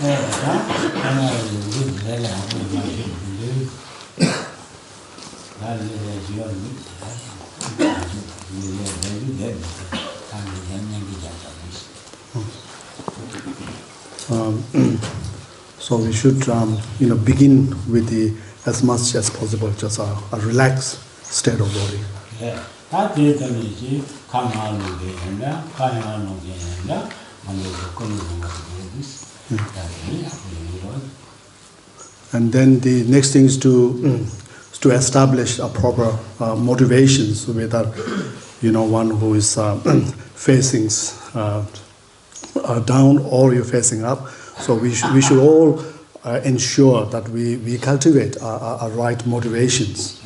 So we should, begin with the as much as possible, just a relaxed state of body. And then the next thing is to establish a proper motivations, whether one who is facing down or you're facing up. So we should all ensure that we cultivate our right motivations.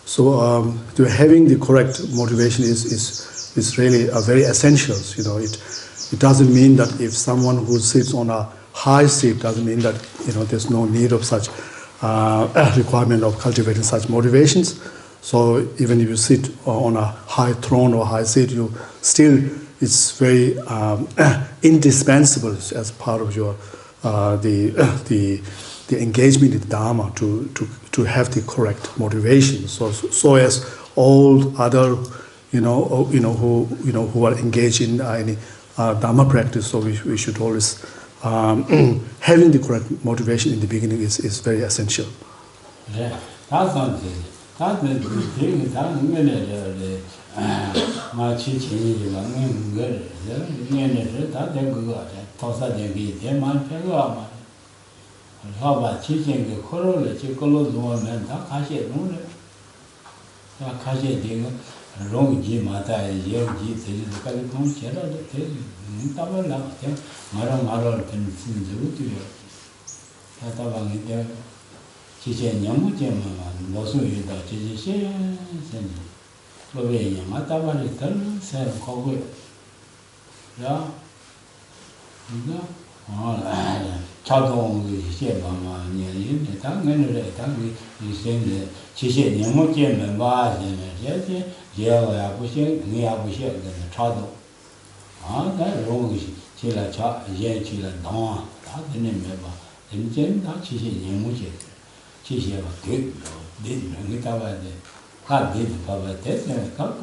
So having the correct motivation is really very essential. It doesn't mean that if someone who sits on a high seat doesn't mean that there's no need of such requirement of cultivating such motivations. So even if you sit on a high throne or high seat, you still it's very indispensable as part of your the engagement in Dharma to have the correct motivation. So as all other who are engaged in any Dharma practice, so we should always having the correct motivation in the beginning is very essential. Yeah, that's not it. That's the thing. That's my teaching is good. That's good. Tosa de be man pego. How about teaching the color? The color woman, that cashet no. That cashet thing. Wrong G Mata, young G, the Calicom Chera, the thing. Tabala, Maram can see the root to you. Tatabang there. Chiche Nyamujem, Losu, the Chiche, Slovenia, Matabari, Sam Kowe. Yeah, Chadong, Shema, Yin, the tongue, and the tongue is saying the Chiche Nyamujem and Baz and Jesse, Yell, Abushek, Niabushek, and the Chado. That wrong is Chila Cha, Yen Chila Dawn, that's the name ever. And Jen, that Chiche Nyamujem. Chiche was good, didn't recover the hard did power test and come.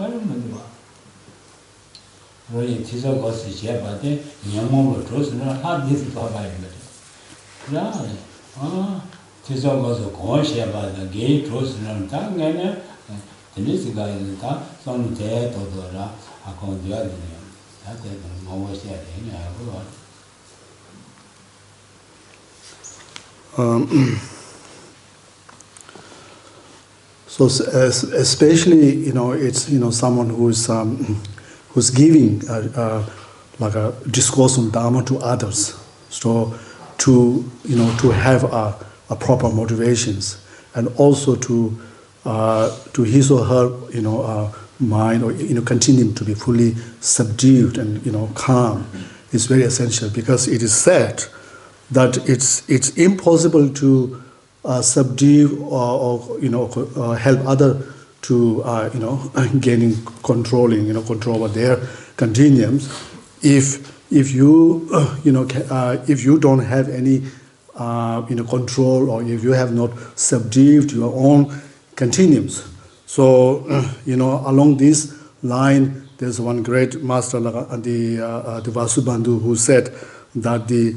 Really, Tiso was the chair, but then Yamu was not hard did power. Yeah, Tiso was a conscious about the gay truth and tongue, and the little guy in the car, some dead or the I can't do it. That's the most said, So especially, it's someone who's giving like a discourse on Dharma to others. So to have a proper motivations, and also to his or her mind or continue to be fully subdued and calm is very essential, because it is said that it's impossible to subdue or help other to gaining control over their continuums if you don't have any control, or if you have not subdued your own continuums. So along this line, there's one great master, the Vasubandhu, who said that the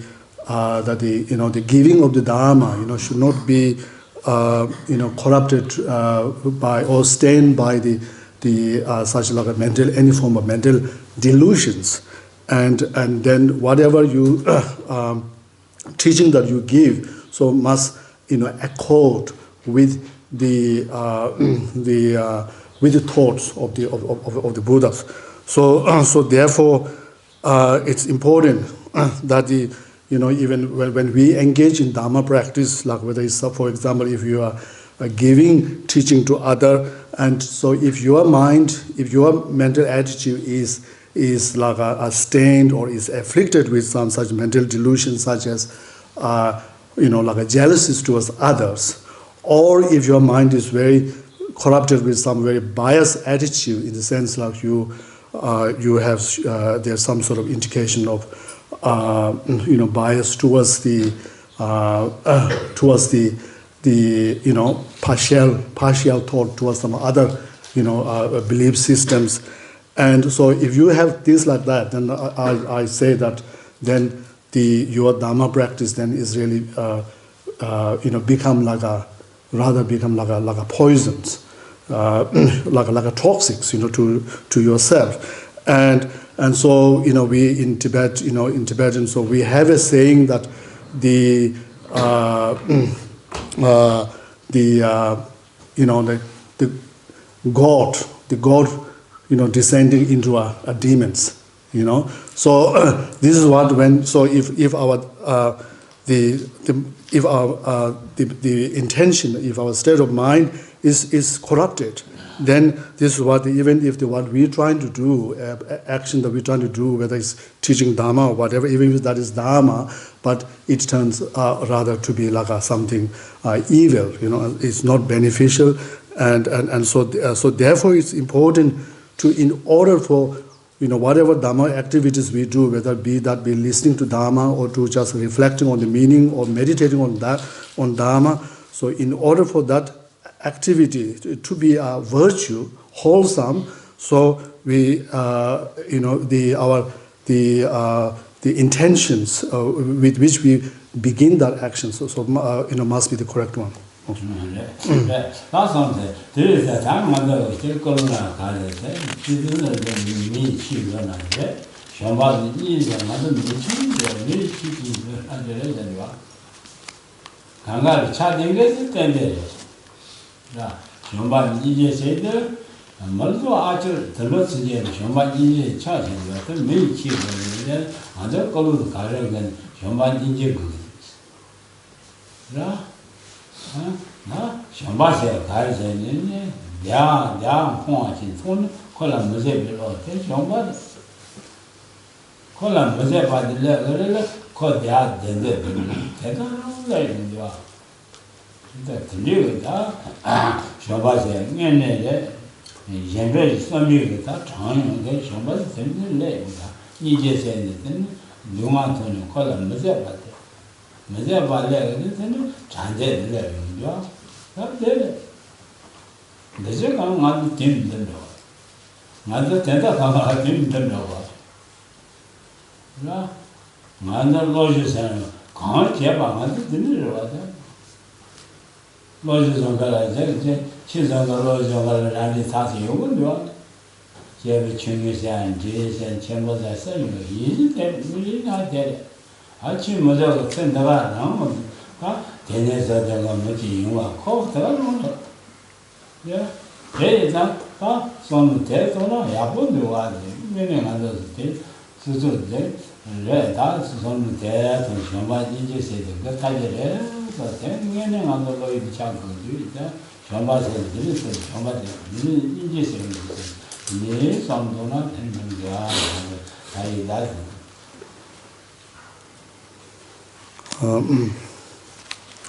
giving of the Dharma, should not be corrupted by or stained by the such like a any form of mental delusions, and then whatever you teaching that you give, so must accord with the thoughts of the Buddhas. So therefore, it's important that even when we engage in Dharma practice, like whether it's, for example, if you are giving teaching to other, and so if your mind, if your mental attitude is like a stained or is afflicted with some such mental delusion, such as like a jealousy towards others, or if your mind is very corrupted with some very biased attitude, in the sense like you have there's some sort of indication of bias towards the partial thought towards some other belief systems. And so if you have things like that, then I say that then your Dharma practice then is really become like a poison, like a toxics to yourself. And so we in Tibet, in Tibetan, so we have a saying that the God descending into a demons, So this is what if our the intention, if our state of mind is corrupted, then this is what, even if what we're trying to do, action that we're trying to do, whether it's teaching Dharma or whatever, even if that is Dharma, but it turns rather to be like something evil, it's not beneficial, and so therefore it's important to, in order for whatever Dharma activities we do, whether it be listening to Dharma or to just reflecting on the meaning or meditating on Dharma. So in order for that activity to be a virtue, wholesome, so we the intentions with which we begin that action, so must be the correct one. That's something. There is a time when the Corona carried it. She didn't mean she run at it. Somebody is another meeting, the meeting and the legend. Kangar chatting it 10 days. Somebody said, and multiple archer, the Lord's again, somebody charging the meat cheap and the Corona carried and somebody good. Shambasha carries in down point in phone, column was able to somebody. Column was able to let call the art then the new Shambasha and generally some music that time and somebody sent the leg. You just said it, you want to call them was able to. Mother Valley, Chanded living, not there. The second one didn't know. Mother Tenda didn't know. Mother lodges and can't hear about it, didn't know. Lodges on the she's on the lodge of the Tati, you would do it. She have a chingus and jays and chambers are saying, really not dead. 아침 먼저 센다가 나오면 대내서 내가 뭐지 영화 코스가 나오는 예 대자 손 대서나 야본도 와지 내내 가서 대 수수데 레다 손 대서 정말 이제 세대 그 타지래 그 대내내 가서 거기 잡고 있다 정말서 들으서 정말 이제 세대 네 손도나 되는 거야 다이다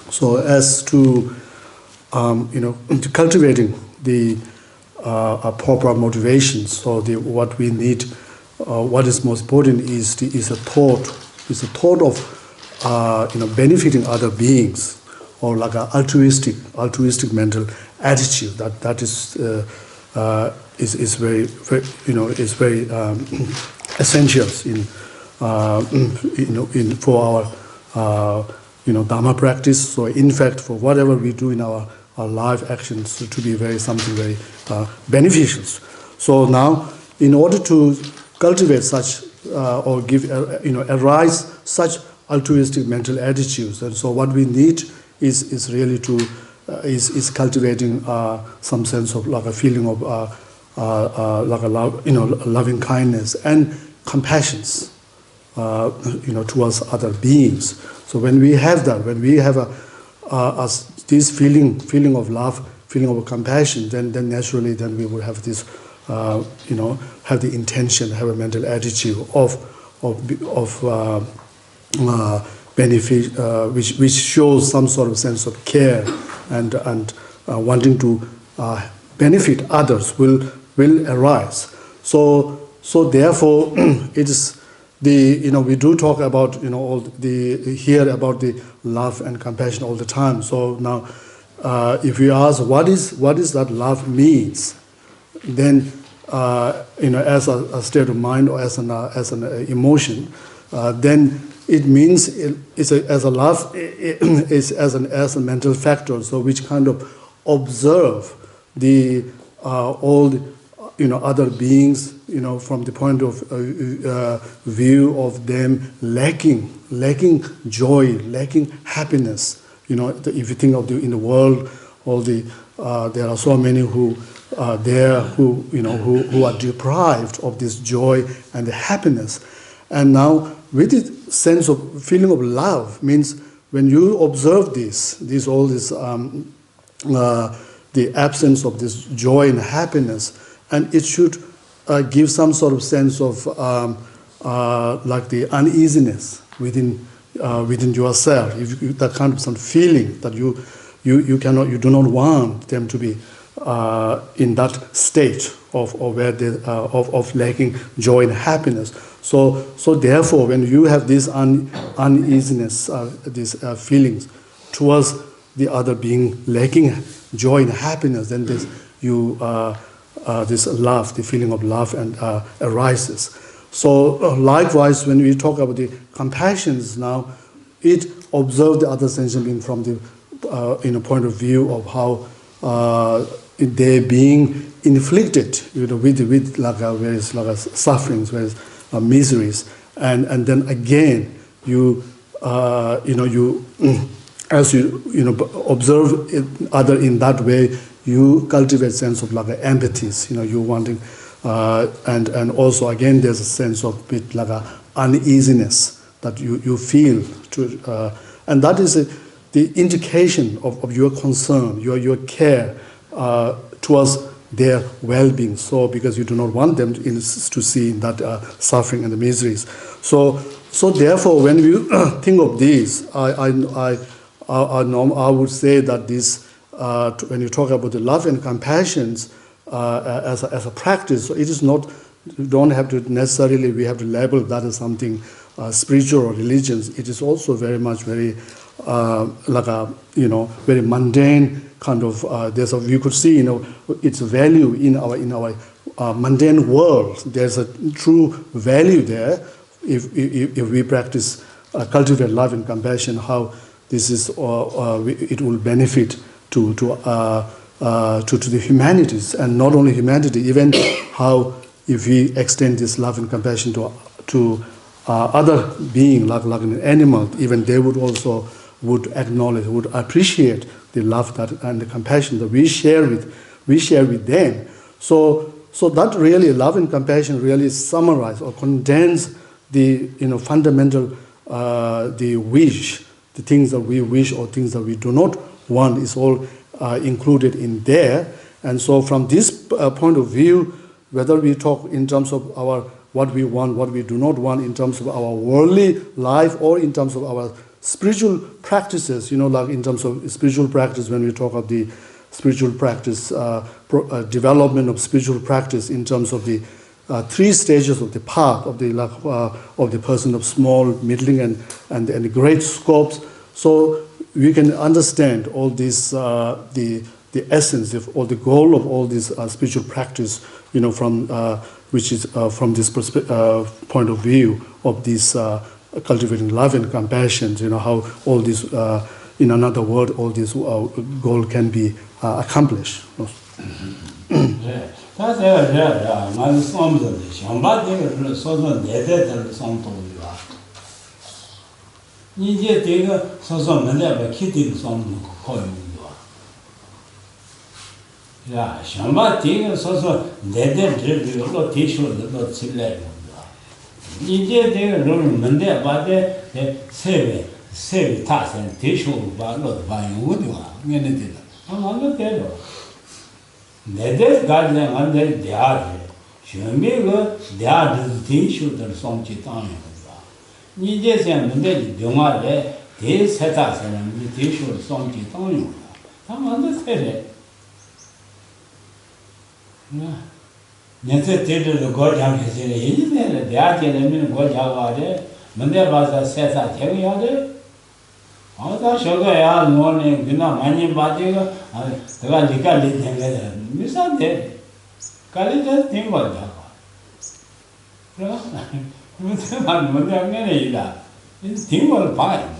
So as to to cultivating the proper motivations, so what we need, what is most important is a thought of benefiting other beings, or like an altruistic mental attitude that is very is very essential in for our Dharma practice. So in fact, for whatever we do in our life actions, to be something very beneficial. So now, in order to cultivate such or give arise such altruistic mental attitudes, and so what we need is really to is cultivating some sense of like a feeling of like a love, loving kindness and compassions. towards other beings. So when we have that, when we have this feeling of love, feeling of compassion, then naturally then we will have this, have the intention, have a mental attitude of benefit, which shows some sort of sense of care and wanting to benefit others will arise. So therefore, it is we do talk about hear about the love and compassion all the time. So now, if you ask what is that love means, then as a state of mind or as an emotion, then it means as a mental factor. So which kind of observe all other beings, from the point of view of them lacking joy, lacking happiness. If you think of in the world, there are so many who are there who are deprived of this joy and the happiness. And now, with the sense of feeling of love, means when you observe the absence of this joy and happiness, and it should give some sort of sense of like the uneasiness within yourself. That kind of some feeling that you do not want them to be in that state of where of lacking joy and happiness. So therefore, when you have this uneasiness, these feelings towards the other being lacking joy and happiness, then this love, the feeling of love, and arises. So likewise, when we talk about the compassions now, it observes the other sentient being from the point of view of how they're being inflicted, with various sufferings, various miseries, and then again as you observe other in that way, you cultivate sense of empathies. You wanting, and also again there's a sense of bit uneasiness that you feel and that is the indication of your concern, your care towards their well-being. So because you do not want them to see that suffering and the miseries. So therefore, when you think of these, I would say that this. When you talk about the love and compassions as a practice, so it is not. You don't have to necessarily. We have to label that as something spiritual or religious. It is also very much very very mundane kind of. You could see its value in our mundane world. There's a true value there if we practice cultivate love and compassion. How this is it will benefit to the humanities, and not only humanity, even how if we extend this love and compassion to other being like an animal, even they would acknowledge, would appreciate the love and the compassion that we share with them. So that really love and compassion really summarize or condense the fundamental the wish, the things that we wish or things that we do not want is all included in there. And so from this point of view, whether we talk in terms of what we want, what we do not want, in terms of our worldly life or in terms of our spiritual practices, like in terms of spiritual practice, when we talk of the spiritual practice, development of spiritual practice in terms of the 3 stages of the path of the person of small, middling, and the great scopes. So we can understand all this, the essence or the goal of all this spiritual practice, from which is from this point of view of this cultivating love and compassion. How all this, in another word, all this goal can be accomplished. 이제 내가 좀 문제 받대 세배 타선 대쇼 바로 봐요 어디와 얘네들 아무도 돼요 내들 가지 안돼 대하지 준비가 대하지 대쇼들 som지 땅에 이제 생는데 영화에 대세다서는 대쇼를 som지 땅에 아무도 돼요 년세 때도 거장해서 이제는 대학에는 거장하래 문제 봐서 세사 되어야 돼 아다 저거야 너네 그나 많이 받이가 내가 니가 리딩에 미사데 칼리데 된 거야 그래 무슨 말 문제 안 내리다 이 팀을 봐야 된다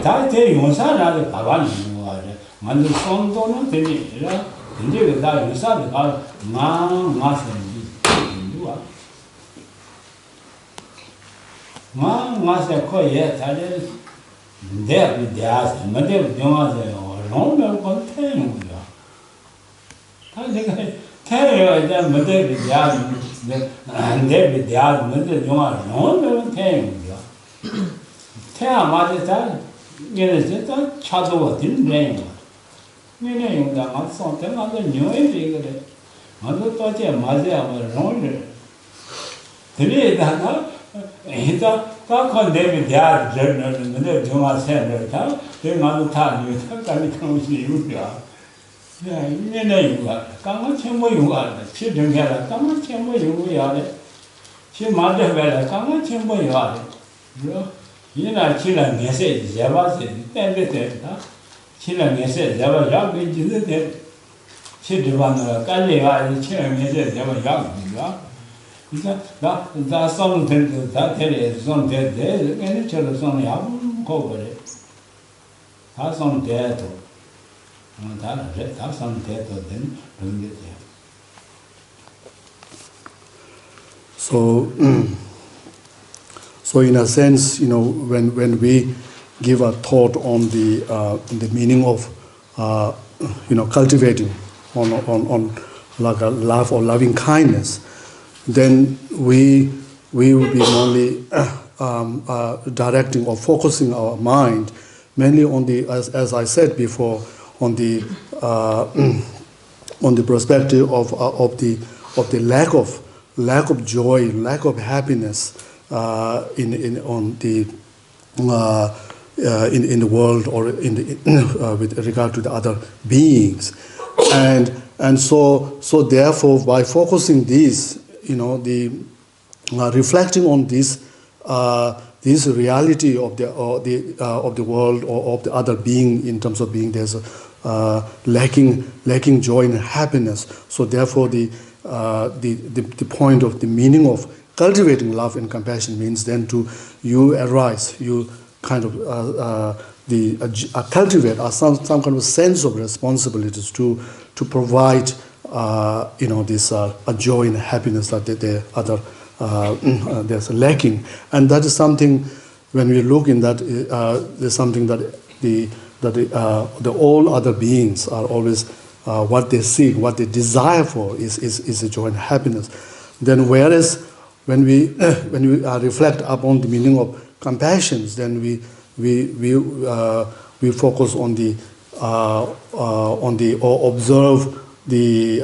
다들 용사라도 가만히 거야. 만들 손도는 되니라. 근데 다 용사도 가 마세는 누가? 마세 거에 다들 내가 근데 영화세요. 너무 건태는 거야. 다들 태요 이제 문제 비야 내 비야 문제 영화 너무 태는 거야. 태아 맞았다. 얘는 진짜 차도가 된대요. 얘네 용당 안 썼대. 나도 녀에지 그래. 나도 또제 맞아야 뭐 롤을. 들이다가 이따 딱 내면 대야 저는 근데 정말 생각다. 내가 다 이거까지 그러지 이거야. 야, 얘네 이거 강한 첨부 이거 시정해라. 강한 첨부 이거야. 시 맞아 봐라. 강한 첨부 이거. 이나 치랑 내세 잡아서 때때다 치랑 내세 잡아 약이 진데 치드반을 깔려야 치랑 내세 잡아 약이야 그러니까 나 손들 다 데려 손들 얘는 저런 손이 아무 거버래 다 손대도 다 손대도 된 그런 So in a sense, when we give a thought on the meaning of, cultivating on like a love or loving kindness, then we will be only directing or focusing our mind mainly on the, as I said before, on the perspective of the lack of joy, lack of happiness. In the world or with regard to the other beings, and so therefore by focusing this, reflecting on this reality of the world or of the other being in terms of being, there's lacking joy and happiness. So therefore the point of the meaning of cultivating love and compassion means then you kind of cultivate some kind of sense of responsibilities to provide this joy and happiness that the other there's lacking, and that is something when we look in that there's something that the all other beings are always what they seek, what they desire for is a joy and happiness. Then whereas when we reflect upon the meaning of compassion, then we focus on or observe the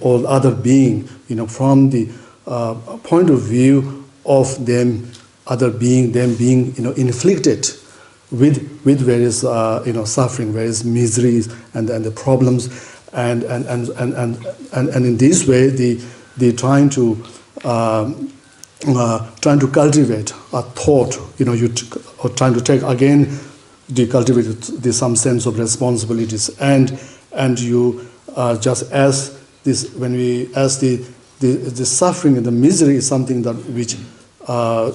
all other being, from the point of view of them being inflicted with various suffering, various miseries and the problems, and in this way they trying to cultivate a thought, or trying to take again cultivate some sense of responsibilities, and you just as this when we as the suffering and the misery is something that which all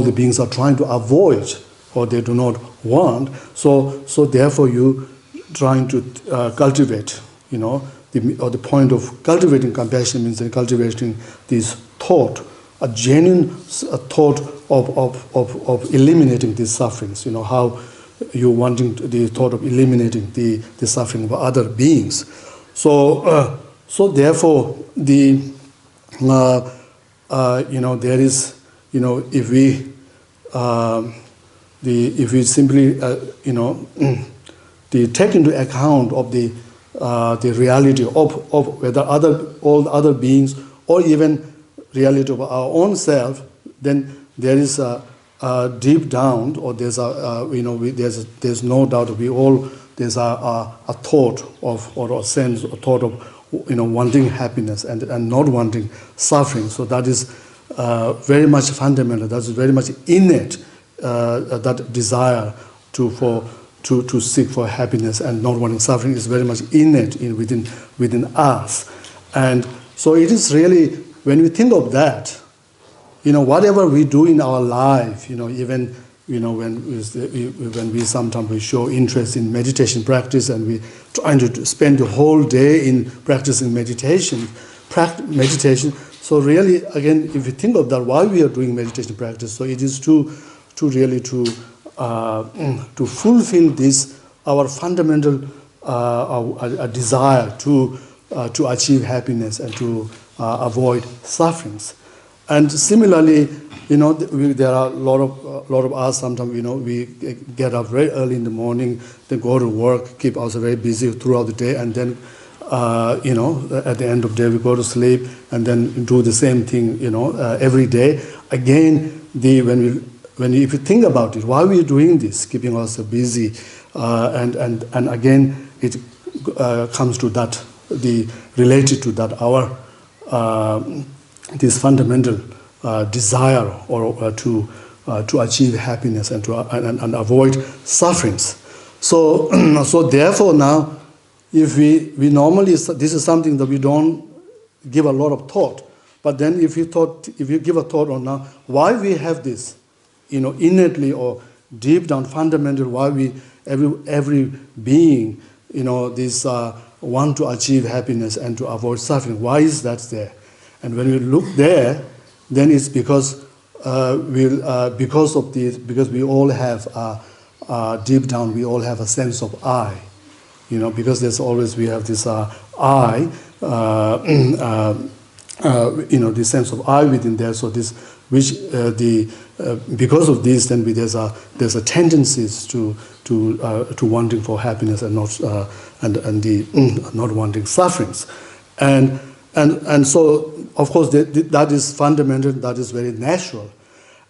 the beings are trying to avoid or they do not want. So therefore you trying to cultivate, the point of cultivating compassion means cultivating this thought, a genuine thought of eliminating these sufferings. How you wanting the thought of eliminating the suffering of other beings. So therefore there is, if we simply take into account of the reality of whether all the other beings or even reality of our own self, then there is a deep down, or there's there's no doubt there's a thought of, or a sense, a thought of wanting happiness and not wanting suffering. So that is very much fundamental. That's very much innate. That desire to seek for happiness and not wanting suffering is very much innate within us. And so it is really, when we think of that, whatever we do in our life, even when we sometimes show interest in meditation practice, and we trying to spend the whole day in practicing meditation. So really, again, if you think of that, why we are doing meditation practice, so it is to really fulfill this, our fundamental a desire to achieve happiness and to avoid sufferings. And similarly, there are a lot of us. Sometimes we get up very early in the morning, then go to work, keep ourselves very busy throughout the day, and then at the end of the day we go to sleep, and then do the same thing every day. Again, if you think about it, why we are doing this, keeping ourselves busy, and again it comes to that, related to that, our this fundamental desire or to achieve happiness and and avoid sufferings. So therefore now, if we normally, this is something that we don't give a lot of thought, but then if you give a thought on now, why we have this, innately or deep down fundamental, why we every being this want to achieve happiness and to avoid suffering, why is that there? And when we look there, then it's because because we all have deep down, we all have a sense of I, because there's always, we have this I, the sense of I within there. So this, because of this, then there's a tendencies to wanting for happiness and not not wanting sufferings, and so of course that is fundamental, that is very natural.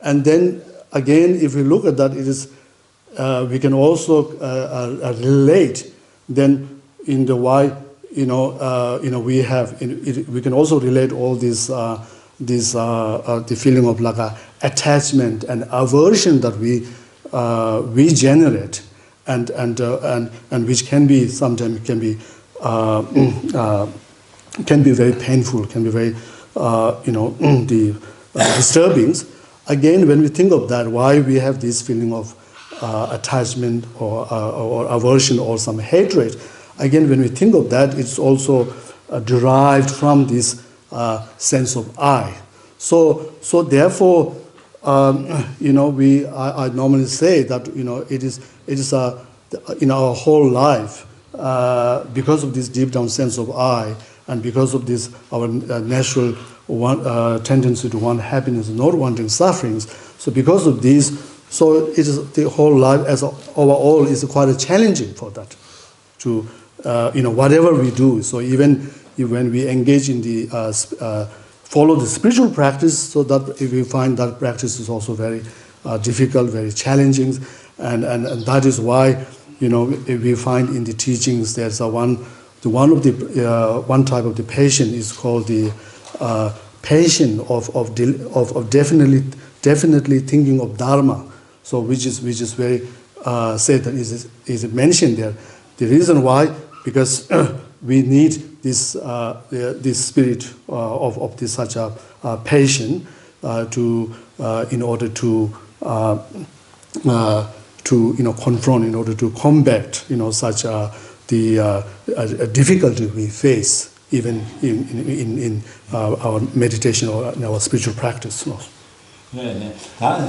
And then again, if we look at that, it is we can also relate then in the why we have we can also relate all this the feeling of like a attachment and aversion that we generate, and which can be sometimes can be very painful, can be very disturbing. Again, when we think of that, why we have this feeling of attachment or aversion or some hatred, again, when we think of that, it's also derived from this sense of I. So therefore, I normally say that it is in our whole life, because of this deep down sense of I, and because of this our natural tendency to want happiness, not wanting sufferings. So because of this, so it is the whole life as overall is quite challenging for that to whatever we do. So even when we engage in the follow the spiritual practice, so that if we find that practice is also very difficult, very challenging, and that is why we find in the teachings there's one type of the patient is called the patient of definitely thinking of Dharma. So which is very said that is mentioned there. The reason why, because we need this spirit of this such a patient in order to confront, in order to combat such the difficulty we face even in our meditation or in our spiritual practice. Drol Kar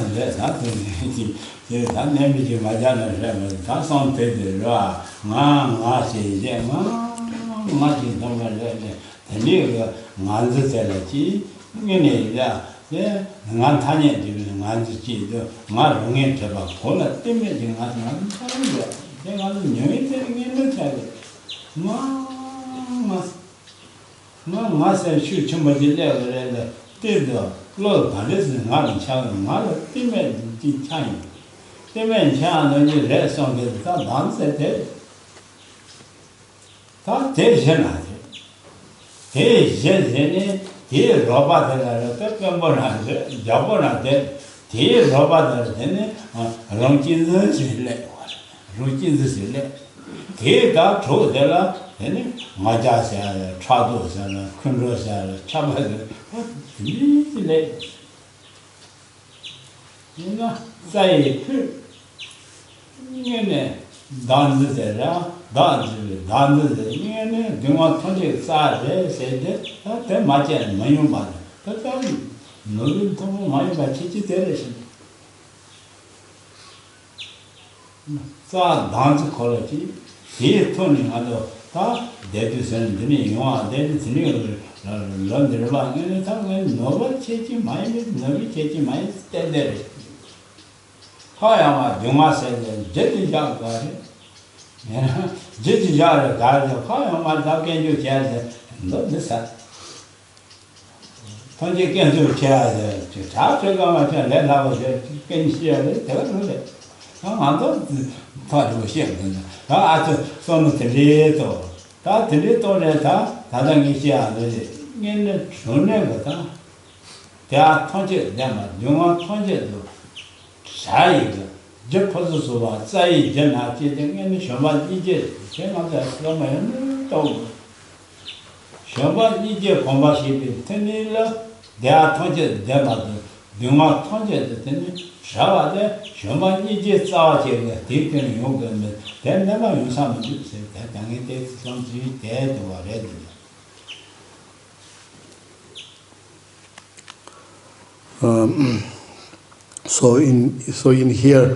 So in here,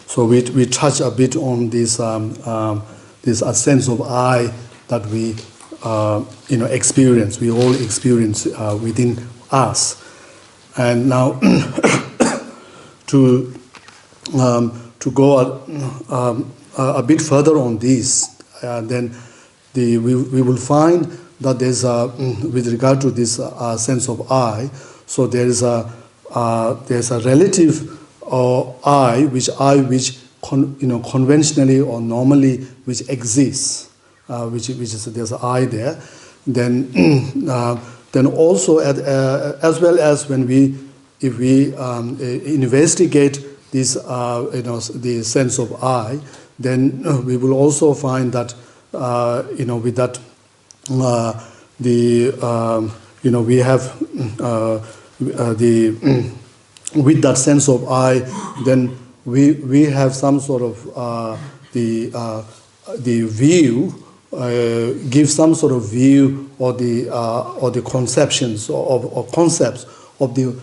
so we touch a bit on this this sense of I that we experience. We all experience within us, and now to go a bit further on this, then we will find that there's with regard to this sense of I. So there's a relative I, which conventionally or normally which exists, which is there's an I there. Then also as well as when if we investigate this the sense of I, then we will also find that with that we have with that sense of I, then we have some sort of the view, give some sort of view or the conceptions or concepts of the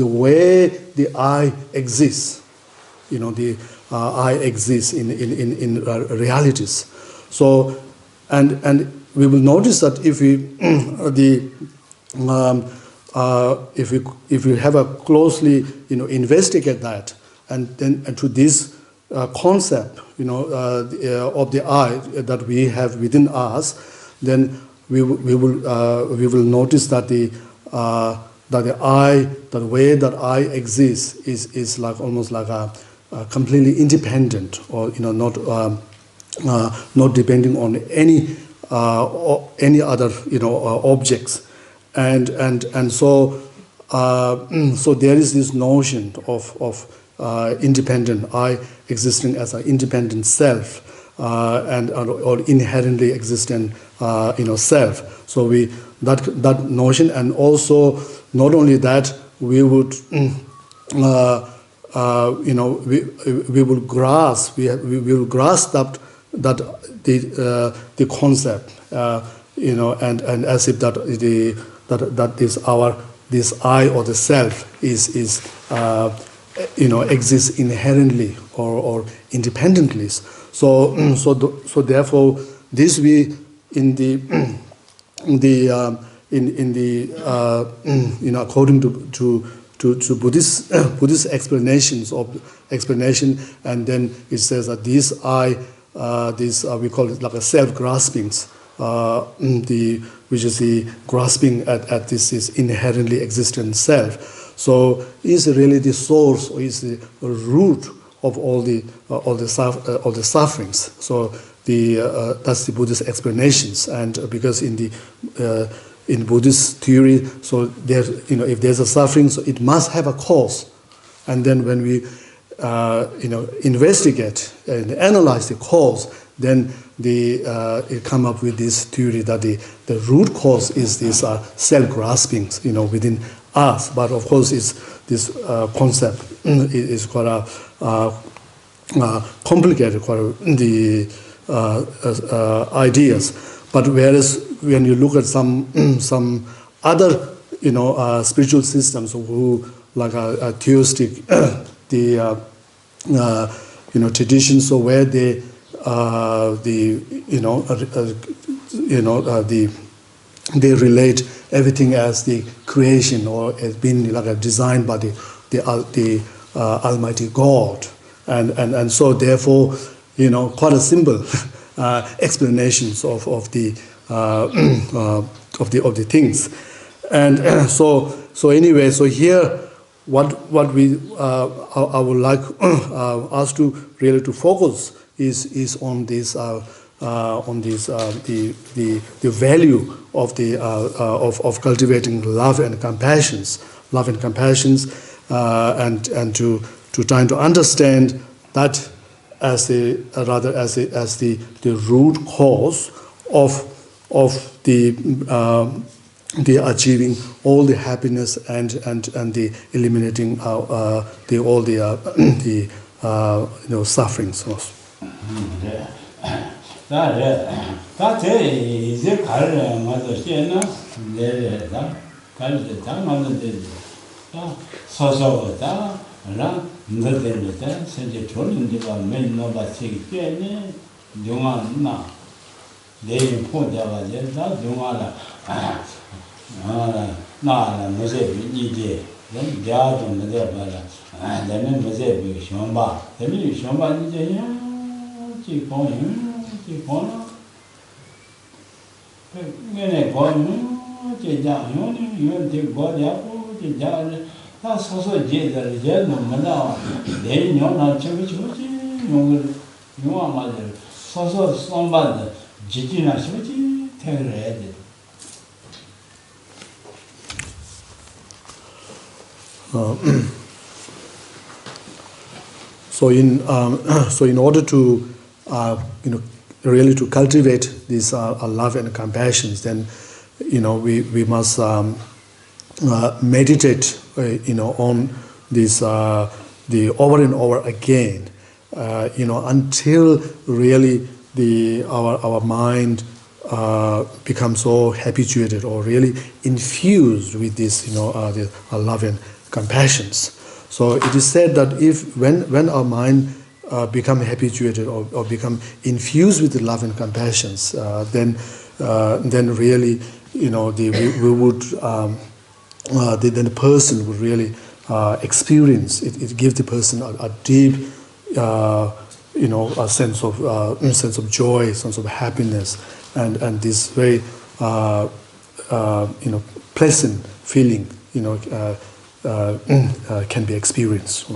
way the I exists. The I exists in realities. So and we will notice that if we have a closely investigate that and to this concept of the I that we have within us, then we will notice that the I, the way that I exists is like almost like a completely independent, or not depending on any other objects, and so there is this notion of independent I existing as an independent self, or inherently existent self. So that notion, and also not only that, we would we will grasp that the concept, and as if that is our this I or the self is exists inherently or independently. So therefore, this we in the according to Buddhist explanations and then it says that this I, we call it like a self-graspings, which is the grasping at this is inherently existent self. So is really the source or is the root of all the sufferings. So that's the Buddhist explanations, and because in Buddhist theory, so there if there's a suffering, so it must have a cause, and then when we investigate and analyze the cause, then it come up with this theory that the root cause is this self-graspings within us. But of course, it's this concept is quite complicated, quite the ideas. But whereas when you look at some other spiritual systems who like a theistic traditions, so where they they relate everything as the creation or as being like designed by the Almighty God, and so therefore quite a simple explanations of the things, and so anyway, so here what we I would like us to really to focus is on this the value of the of cultivating love and compassions, and to trying to understand that as the root cause of the achieving all the happiness and the eliminating all the sufferings. So in order to really to cultivate this love and compassions, then we must meditate on this the over and over again, until really our mind becomes so habituated or really infused with this the love and compassions. So it is said that when our mind become habituated or become infused with the love and compassions, then really we would then the person would really experience it. It gives the person a deep a sense of joy, sense of happiness, and this very pleasant feeling can be experienced.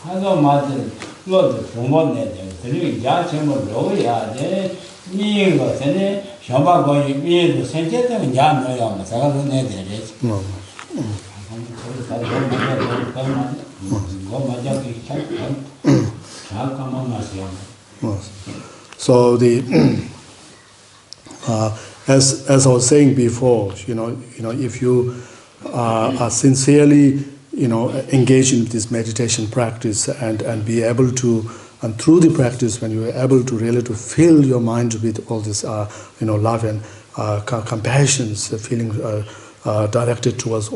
하도 맞은 로드 공원에 들이 야채뭐 로야 돼 이거 전에 셔바고 위에도 생제되는 야노야 제가 그네 되지 So as I was saying before, if you are sincerely, engaged in this meditation practice and be able to, and through the practice, when you are able to really to fill your mind with all this, love and compassion, feeling directed towards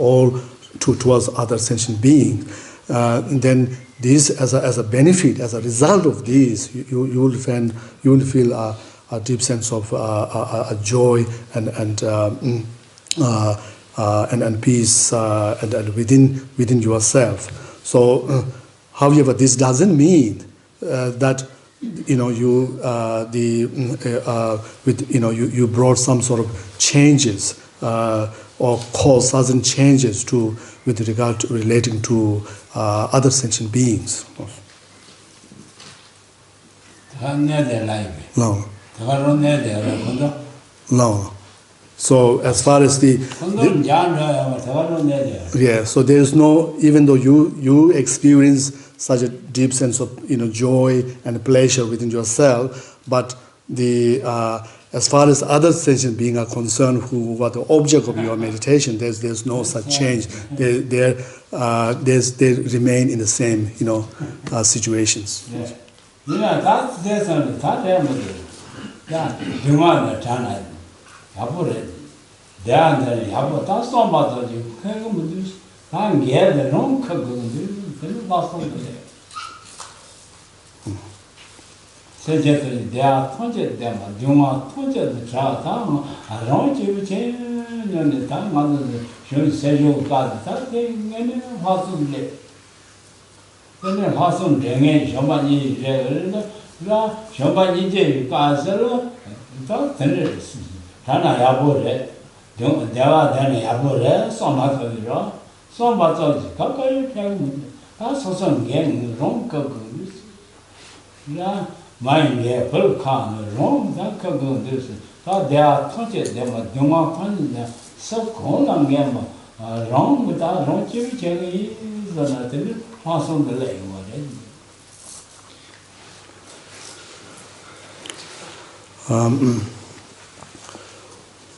towards other sentient beings, then this as a benefit, as a result of this, you will feel a deep sense of a joy and peace and within yourself. So, however, this doesn't mean that you brought some sort of changes or caused certain changes with regard to relating to other sentient beings. No. No. So as far as so there is no, even though you experience such a deep sense of joy and pleasure within yourself, but as far as other sentient beings are concerned, who are the object of your meditation, there's no such change. They remain in the same situations.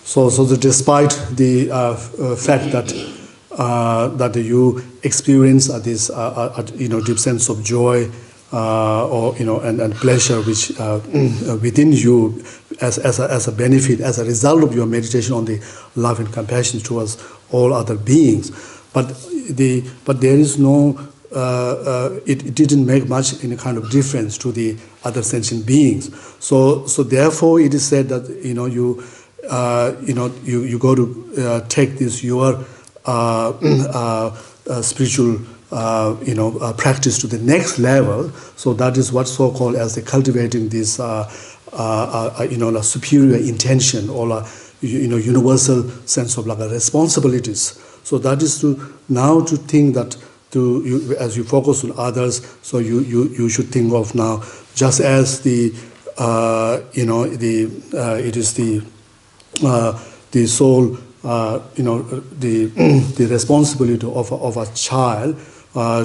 So despite the fact that you experience this deep sense of joy and pleasure which within you as a benefit, as a result of your meditation on the love and compassion towards all other beings, but there is no it didn't make much any kind of difference to the other sentient beings. So therefore it is said that you go to take this your spiritual practice to the next level. So that is what's so called as the cultivating this a superior intention or a universal sense of like a responsibilities. So that is to think that as you focus on others, so you should think of now just as the it is the soul the responsibility of a child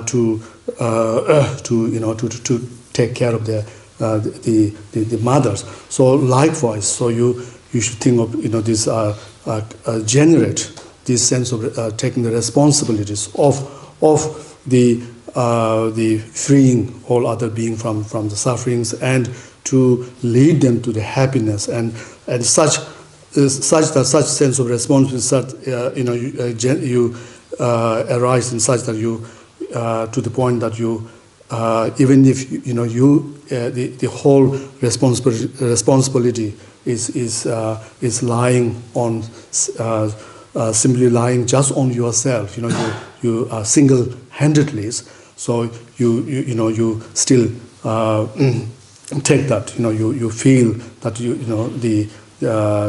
to take care of the mothers. So likewise, so you should think of this generate this sense of taking the responsibilities of the freeing all other being from the sufferings and to lead them to the happiness and such sense of responsibility that you arise in such that you to the point that you even if the whole responsibility is lying on simply lying just on yourself. You single-handedly. So you still take that. You feel that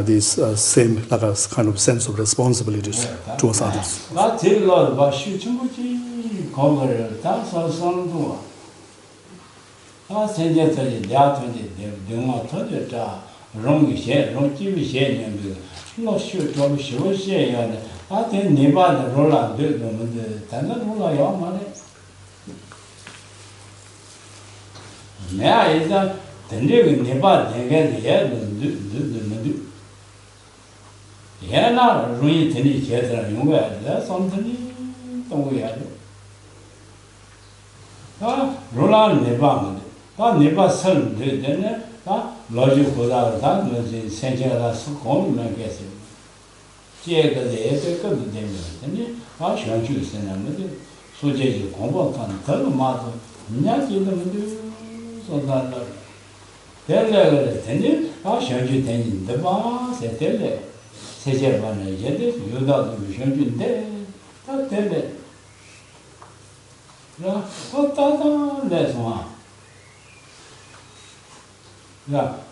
this same like a kind of sense of responsibilities towards others. Senja Tari, Yatani, Duma Tojata, Rongi Shen, Rongi Shen, no shoot, Rob Shen, I think Neva, the Roland, the Tana Rola Yamane. Now is that the living Neva, they get the air and do the Madu. Yana, Ruin Tini Chetra, you wear, that's something, don't we have it? Roland Neva. Never sold then, logic without that, Senja Sukon, I guess. Jake the epic of the demon, I shall choose an amateur. So Jay Combo can tell the matter, not in the middle, so that. Tell the attendant, I shall you tend the bar, said tell it. Say, one I get it, you don't be shown you there. Tell it. That's one.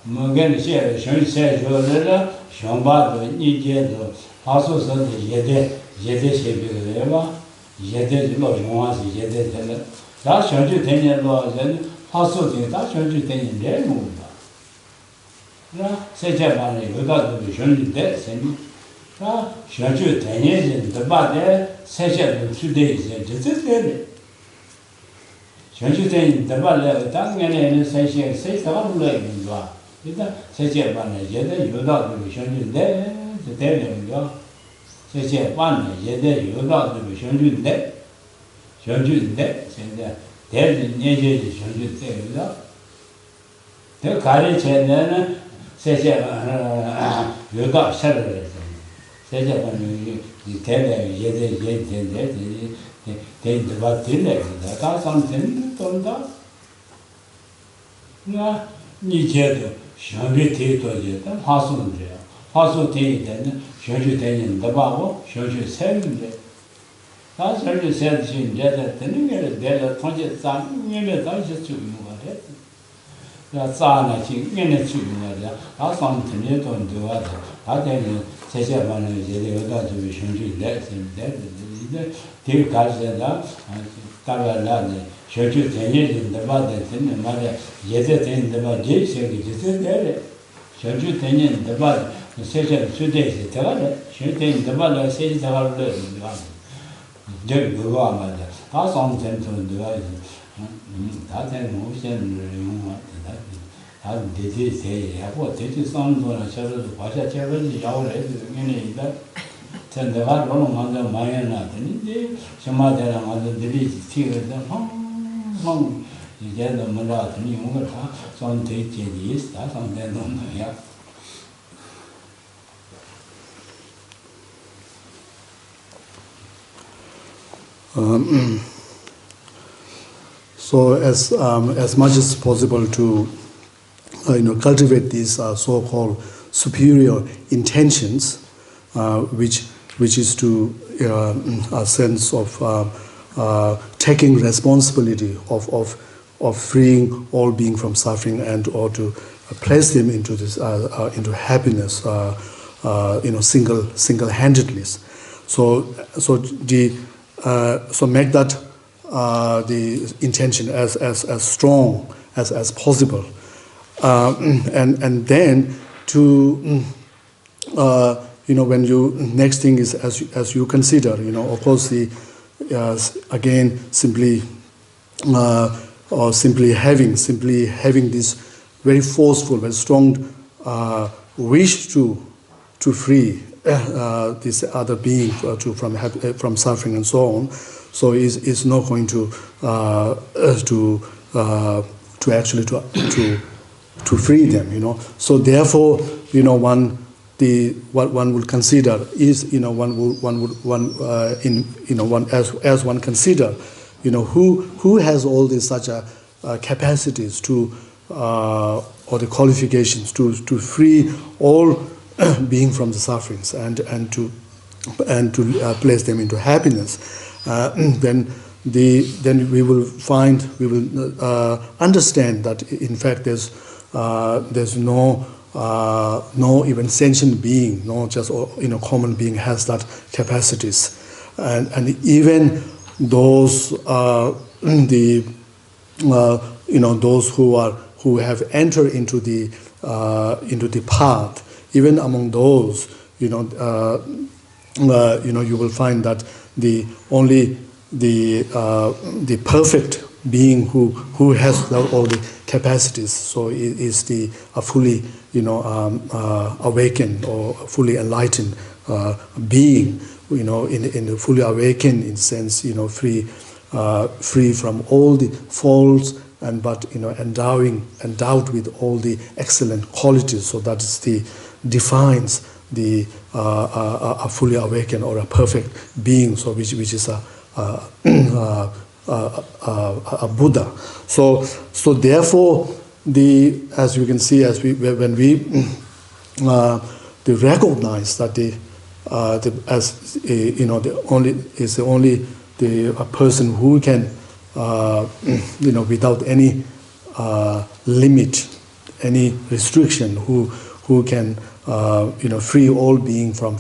Morgan said, Shun said, Shamba, Nidia, also said the Yede Shebeva, Yede Lodge, Yede. That showed you 10 years law, then also think that showed you 10 in their move. Say Japan, without the Shun dead, send showed you 10 years in the body, say 2 days, and just it. Showed you 10 the body, that and say she says, I'm like you are. Say Japan, Yede, you don't be shown you there, to tell them you are. Say Japan, Yede, you don't be shown you there. Showed you there, saying that. There's the nature should you say without. The courage and then says, you got Saturday. Says when you tell them, yes, they develop that something told us. No, Nietzsche, should be taken, Hassan there. Hassan then, should you take in the Bible, should you send them. That's what you said in that there are 20,000 minutes to you. That's all I think minutes to you. That's something you don't do. I tell you, say, one is the other to be shown you that and that. Take cards and that, and show you 10 years in the body, and the mother, yet in the body, say, there. Show you 10 years in the body, the session 2 days, should take the body, say, the whole Jake go on, that's on them to do it. That motion, that did he say, what did you sound on a shadow of Pasha Chevron, the hour in that? Send the hard one on the Mayan, and some other delete tears, home. You get the Murat, and you some take years, that's on them on the yard. So as much as possible to cultivate these so-called superior intentions, which is to a sense of taking responsibility of freeing all being from suffering and or to place them into this into happiness, single-handedly. So make that the intention as strong as possible, and then to when you next thing is as you consider of course the again simply having this very forceful, very strong wish to free this other being from suffering and so on, so is not going to actually to free them, So therefore, what one will consider is as one consider who has all these such capacities to or the qualifications to free all being from the sufferings and to place them into happiness, then we will understand that in fact there's no even sentient being, no just common being has that capacities, and even those those who have entered into the path. Even among those, you will find that the perfect being who has all the capacities, so is the fully awakened or fully enlightened being, in the fully awakened in sense, free from all the faults, but endowed with all the excellent qualities. So that is defines the a fully awakened or a perfect being. So which is a Buddha. So therefore, as you can see, when we recognize that a person who can without any limit, any restriction, who can free all being from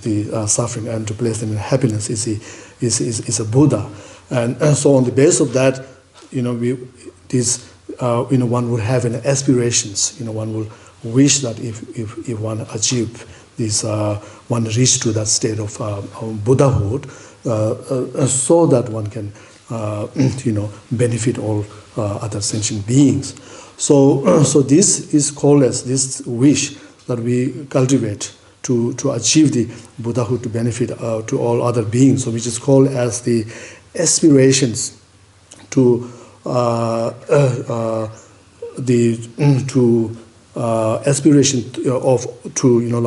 the suffering and to place them in happiness is a Buddha. And so on the basis of that, one would have an aspirations. One will wish that if one achieve this, one reach to that state of Buddhahood, so that one can benefit all other sentient beings. So this is called as this wish that we cultivate to achieve the Buddhahood, to benefit to all other beings. So which is called as the aspirations to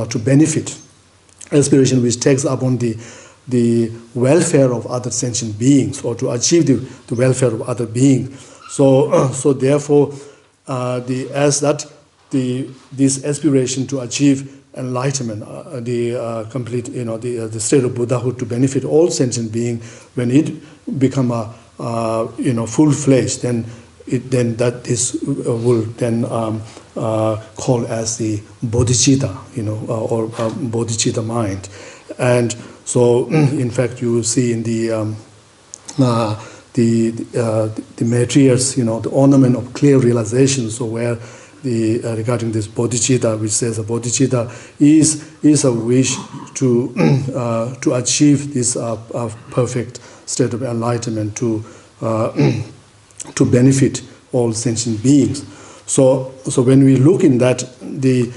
to benefit, aspiration which takes upon the welfare of other sentient beings, or to achieve the welfare of other beings. So therefore, this aspiration to achieve enlightenment, the complete, the state of Buddhahood, to benefit all sentient beings, when it become a full-fledged, then that is will then call as the bodhicitta, or bodhicitta mind. And so, in fact, you will see in the materials, the ornament of clear realization. So where regarding this bodhicitta, which says a bodhicitta is a wish to achieve this perfect state of enlightenment, to benefit all sentient beings. So when we look in that into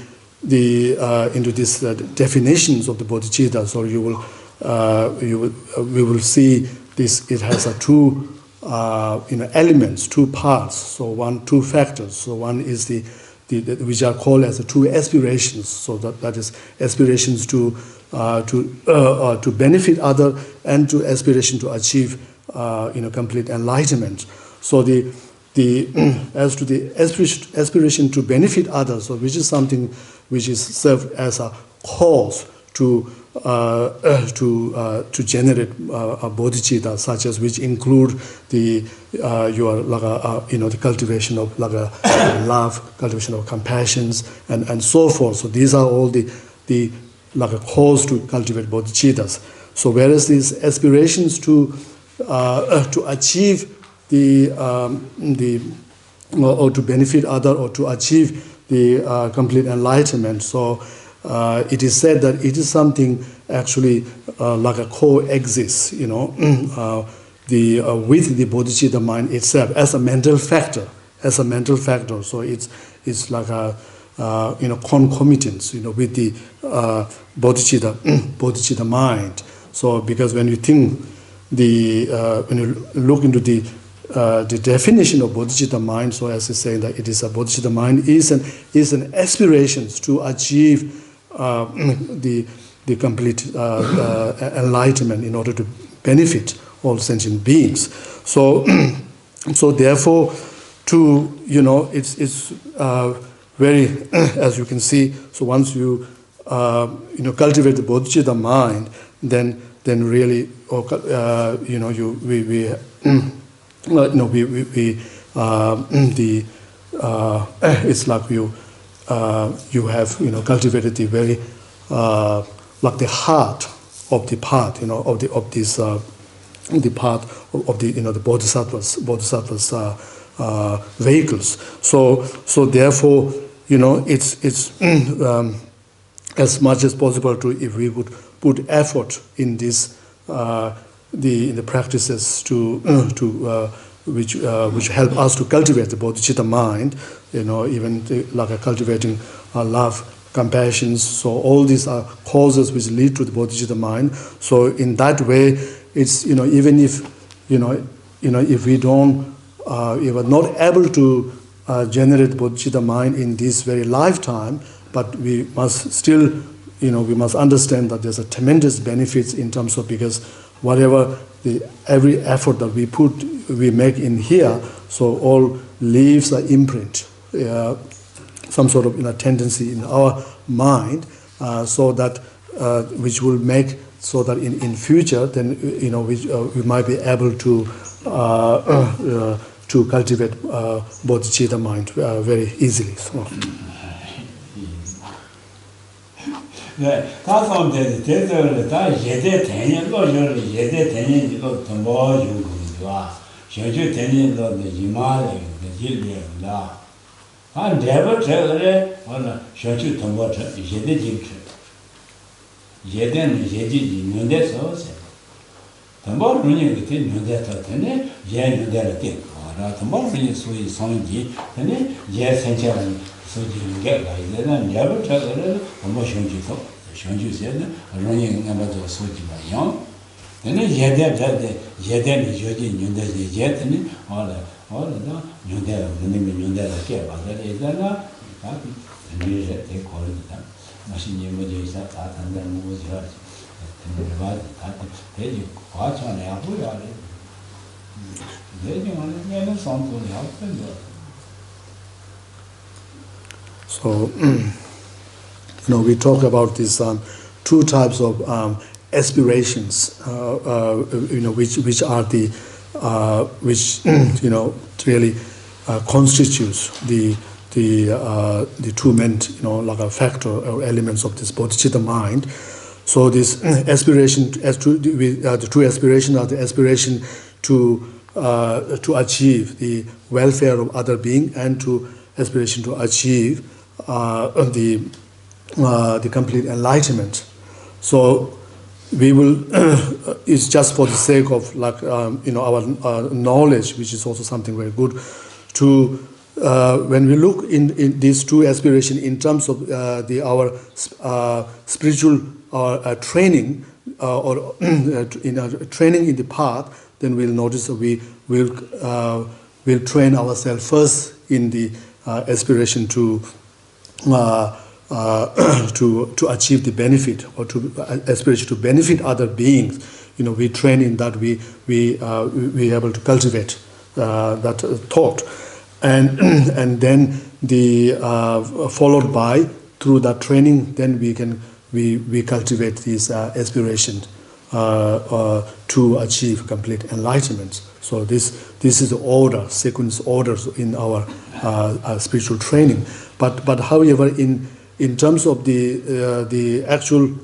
this definitions of the bodhicitta, so we will see this. It has two elements, two parts. So two factors. So one is the which are called as the two aspirations. So that is aspirations to benefit other, and to aspiration to achieve complete enlightenment. So as to the aspiration to benefit others, so which is something which is served as a cause to generate a bodhicitta, such as which include the cultivation of love, cultivation of compassions, and so forth. So these are all the cause to cultivate bodhicittas. So whereas these aspirations to achieve or to benefit other, or to achieve the complete enlightenment, so it is said that it is something actually coexists, with the bodhicitta mind itself as a mental factor. So it's like a concomitance, with the bodhicitta mind. So because when you think when you look into the definition of bodhicitta mind, so as it's saying that it is a bodhicitta mind is an aspiration to achieve the complete enlightenment in order to benefit all sentient beings. So therefore, it's very, as you can see. So once you cultivate the bodhicitta mind, then really, it's like you have cultivated the very like the heart of the path, the path of the the bodhisattvas vehicles. So therefore, it's as much as possible to, if we would put effort in this the practices which help us to cultivate the bodhicitta mind, even like cultivating love, compassion. So all these are causes which lead to the bodhicitta mind. So in that way, it's even if if we don't, if we're not able to generate bodhicitta mind in this very lifetime, but we must still, we must understand that there's a tremendous benefits in terms of, because whatever every effort that we make in here, so all leaves an imprint, some sort of tendency in our mind, so that which will make so that in future, then we might be able to cultivate bodhicitta mind very easily. So. 네, 다섯 대 대대로 다 예대 대년 로저를 예대 대년도 더 요구가 현재 대년도 이마에 일이다. 한 대버 저래 하나 현재 더 예대 진출. 예대는 예지 있는데서 더 running 그때 있는데서 되네. 예는데를 때. 아, 더 running 소위 성지 되네. 예 생체는 소지는 게 아니라 내가 저거를 한번 현지서 현지세는 running 남아도 소지마요. 근데 예대는 저기 있는데 예대는 알아 윤대 윤대를 게 받아야 다 이제 대 거리다. 마신이 뭐지 있어 다 단단 뭐지 하지. 근데 다 대지 과천에 하고야 돼. 내가 성분이 없는데. So, we talk about these two types of aspirations, which are the which really constitutes the two main like a factor or elements of this bodhicitta mind. So this aspiration, the two aspirations are the aspiration to achieve the welfare of other being, and to aspiration to achieve the complete enlightenment. So we will it's just for the sake of like our knowledge, which is also something very good, to when we look in these two aspirations in terms of our spiritual training or in our training in the path, then we'll notice that we will train ourselves first in the aspiration to achieve the benefit, or to aspiration to benefit other beings. We train in that, we able to cultivate that thought, and then the followed by through that training, then we cultivate this aspiration to achieve complete enlightenment. So this is the order, sequence orders in our spiritual training. But however, in terms of the actual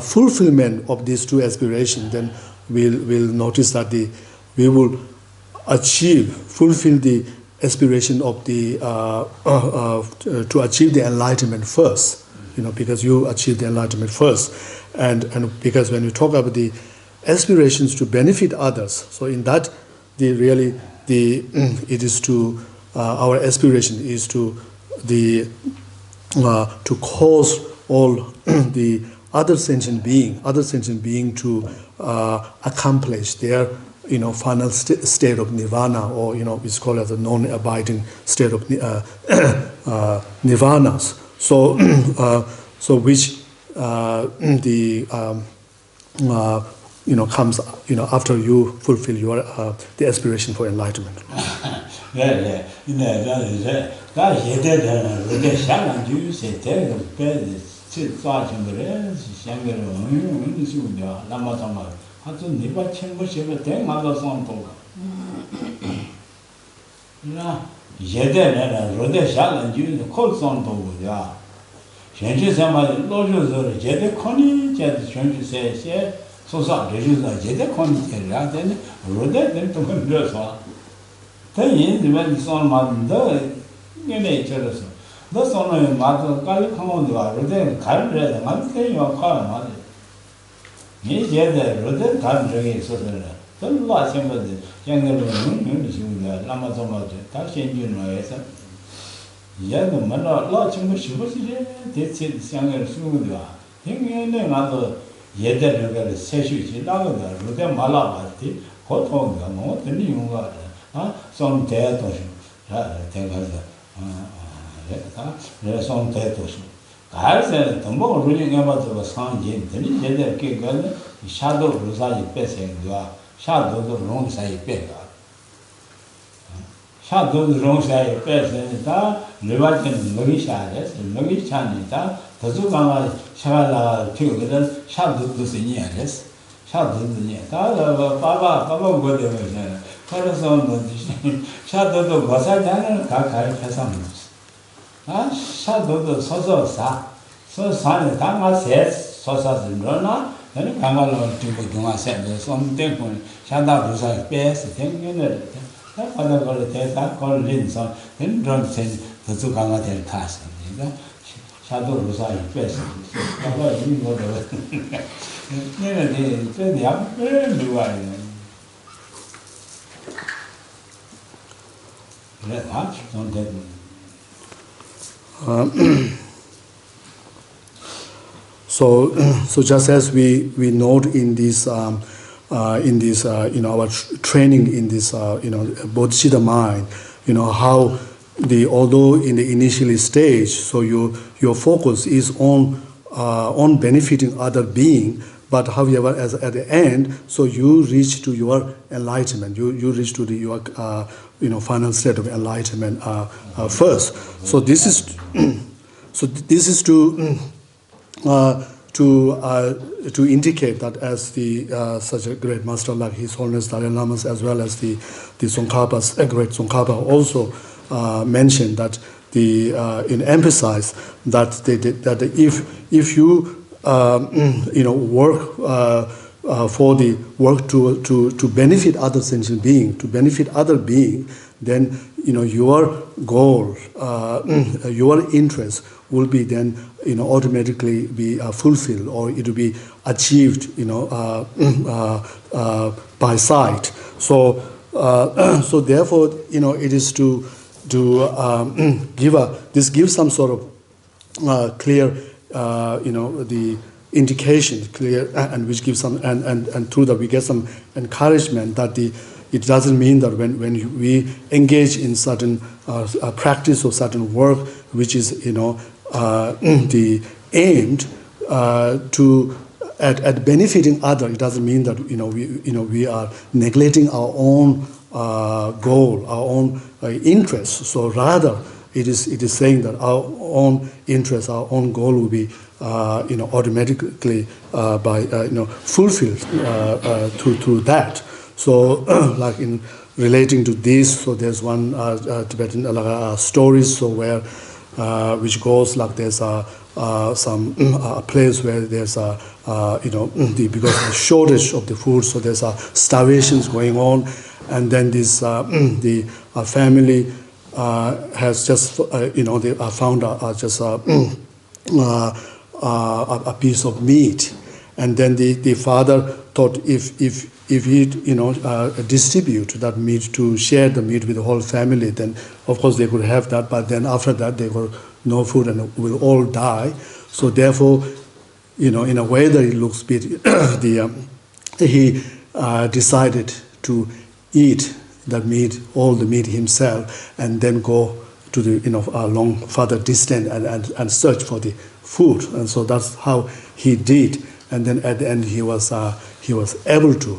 fulfillment of these two aspirations, then we'll notice that we will fulfill the aspiration of the to achieve the enlightenment first. Because you achieve the enlightenment first, and because when we talk about the aspirations to benefit others, so in that it is to our aspiration is to cause all the other sentient being to accomplish their final state of nirvana, or it's called as a non-abiding state of nirvanas. So which comes after you fulfill your the aspiration for enlightenment. then in the when son mother, you may tell us. The son of mother, Calico, then can't read the monthly or car mother. He said that Roden can't drink so that. The last thing was the younger woman, Lamazoma, touching you know, yeah, the man, large much was this is younger soon. Thinking another yet that session, Roden Malabati, hot on the more than you got. Some theatre, there's some theatre. I said, the more reading about the sound, then he said that girl, shadow reside passing, shadow the wrong side beggar. Shadow the wrong side passing, Levitan Logisha, Logishanita, Tazukama, Shala, children, shadow the seniors, shadow the near. Papa, whatever. Shadow the Gossajan, Kaka Casamus. Shadow the Sosa, so San Tama says, Sosa in Rona, and Kamala to Guma said, some temple, Shadow was like best, thinking it. That father got a test, called Linson, then don't send the Zukama del task. Shadow was like best. Papa, you know the they are very wide. So just as we note in this our training in this bodhicitta mind, how although in the initial stage, so your focus is on benefiting other being, but however at the end, so you reach to your enlightenment, you reach to your final state of enlightenment first. So this is to indicate that as the such a great master like His Holiness Dalai Lama, as well as the Tsongkhapas, great Tsongkhapa also mentioned that emphasize that if you work for the work to benefit other sentient being, to benefit other being, then your goal, your interest will be then automatically be fulfilled, or it will be achieved by sight. So therefore it is to this gives some sort of clear the indication clear, and which gives some and through that we get some encouragement that it doesn't mean that when we engage in certain practice or certain work which is the aimed to at benefiting other, it doesn't mean that we are neglecting our own goal, our own interests. So rather it is saying that our own interest, our own goal will be automatically by fulfilled through that. So like in relating to this, so there's one Tibetan stories, so where which goes like there's some place where there's because of the shortage of the food, so there's starvations going on, and then this the family has just they found just a piece of meat, and then the father thought if he distribute that meat, to share the meat with the whole family, then of course they could have that, but then after that they got no food and will all die. So therefore, in a way that it looks bit he decided to eat that meat, all the meat himself, and then go to the a long further distance and search for the food. And so that's how he did. And then at the end he was able to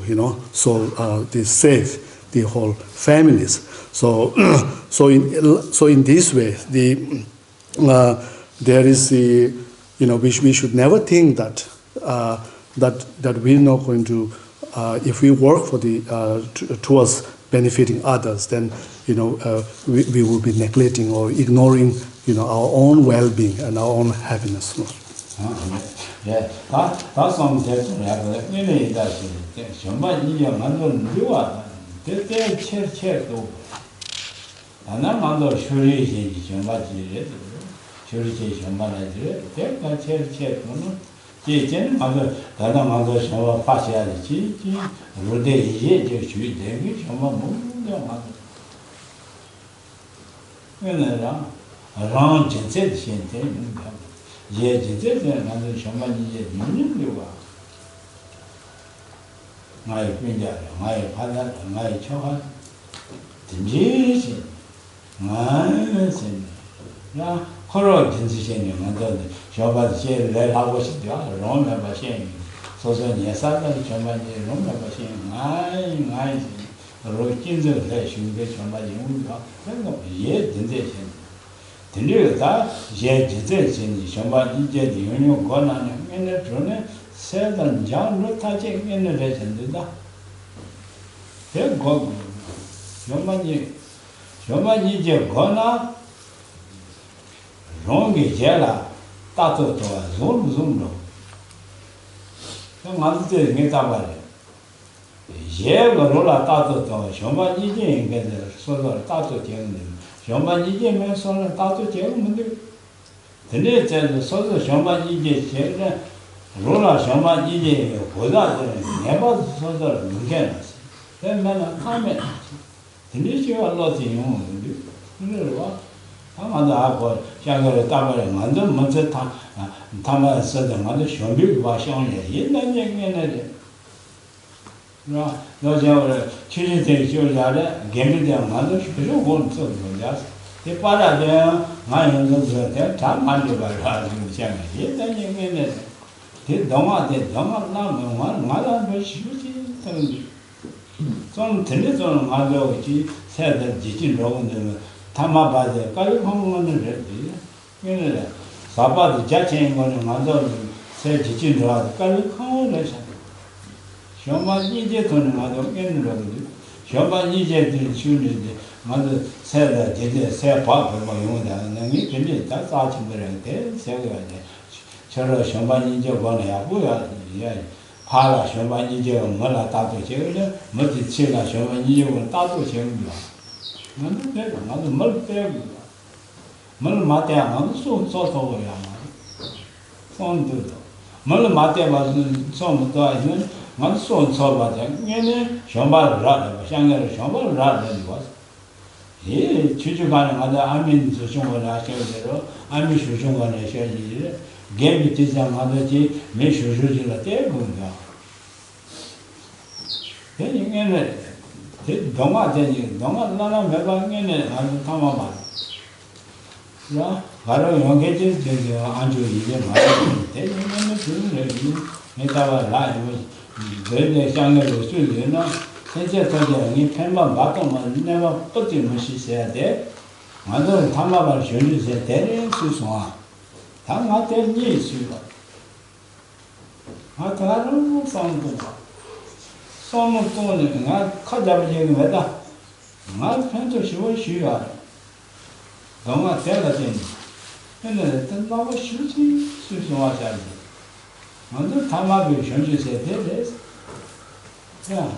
to save the whole families. So in this way there is the we should never think that we're not going to if we work for the towards benefiting others, then we will be neglecting or ignoring our own well-being and our own happiness. Yeah, that's something that really does. Somebody you know, they check though. 나만도 쇼리지 좀 맞지. 쇼리지 좀 맞지. 내가 제일 그거는 이제는 맞아. 나만도 좀 파셔야지. 로데 이제 주의 되게 좀 뭔가 맞아. 왜냐면 랑 진짜 신체 뭔가 예 진짜 나도 정말 이제 믿는 거 나의 pinja, 나의 파다, 나의 초가, 든지시, 나의 신, 야, 코로 든지시니 만드는 쇼바 제일 하고 싶다. 롬에 바신, 소소니 예산을 정말 이제 롬에 바신, 나의 로kin즈 내 쉬게 정말 용가, 그런 예 든지시, 든지가 예 든지시 정말 이제 용용 권하는 맨날 전에 세단 장로 타지 있는 레전드다. 대고 저만이 이제 거나 롱이 제라 따도도 좀좀로. 그만두지 내가 말해. 예거로라 따도도 저만 이제 이게 소소 따도 되는. 저만 이제면 소소 따도 되는 데 근데 저 소소 저만 이제 제가 로라 셔마 이제 보다는 내가 소설 문제났어. 그러면 하면 들리지가 않았지 용인데. 그래서 아마도 하고 장거를 따버려 만들 먼저 담아 써도 만들 준비 과정에 옛날 얘기는 너 취재대 교자래 개미대 만들 필요 없어 그러자. 대파라데 많이 연구해서 다 만들어 가지고 시작해. 옛날 얘기는 너무 나면 말안 되시지. 좀 들려서는 말하고지 새들 지진 로는 담아봐도 깔고 하면은 되지. 그래. 사바도 자체인 거는 맞아. 새 지진 로도 깔고 하면은 정말 이제 돈은 맞아. 깨는 정말 이제 주는데 맞아. 새들 제대 새 밥을 먹으면 나는 근데 다 사치들한테 새가 저러 정말 이제 원해야 뭐야. 파라 정말 이제 뭐라 따도 제가 뭐지 제가 정말 이제 따도 제가 나는 내가 나도 뭘 빼고 뭘 맞대야 나도 소소소야 손도 뭘 맞대 맞는 손도 아니면 나도 손소 맞아 얘네 정말 라다 상대로 정말 라다는 거 예, 주주가는 하다 아민 수중을 하셔대로 아민 수중을 하셔야지 게임 디자인 하듯이 매수주지가 때문이야. 대행에는 동화 되니 동화 나나 매방에는 아주 담아봐. 야, 바로 연계지 되게 아주 이제 말하는 대행에는 그런 내가 라이브 내 장르로 쓰려나 현재 도저히 팬만 받으면 내가 어떻게 무시해야 돼? 나도 담아봐 주세요. 대행 수송아. 당한테 니시가 아타는 상도가 소문도는 나 가자버리는 거다 나 편도 쉬워 쉬어야 너가 때가 되니 근데 나도 쉬지 수수하자니 먼저 담아비 현실세 되래서 야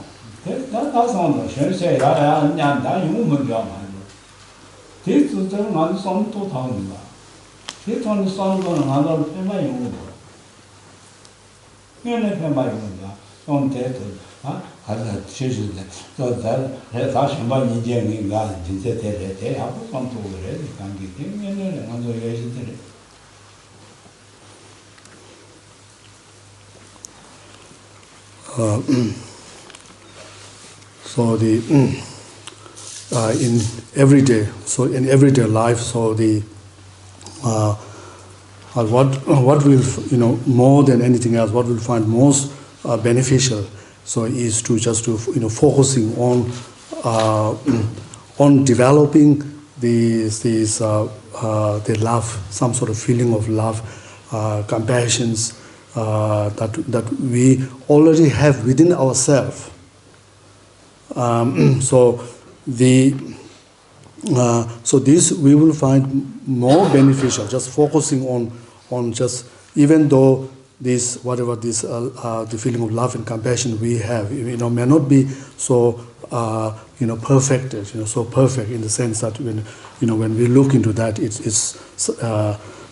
나 상도 현실세야 나 용문 좀 하고 대수들은 안 손도 타는 거야 대통령 싸는 거는 나도 폐만 용어고. 얘네 폐만 용어다. 좀 대도, 가서 실수돼. 또 다시 한번 인정인가 진짜 대하고 좀 도그래. 관계 때문에 나도 열심히 So in everyday life, so what will more than anything else, what we'll find most beneficial, so is to just to focusing on developing the love, some sort of feeling of love, compassions that we already have within ourselves. So this we will find more beneficial, just focusing on just, even though the feeling of love and compassion we have, may not be so perfected, so perfect in the sense that when we look into that,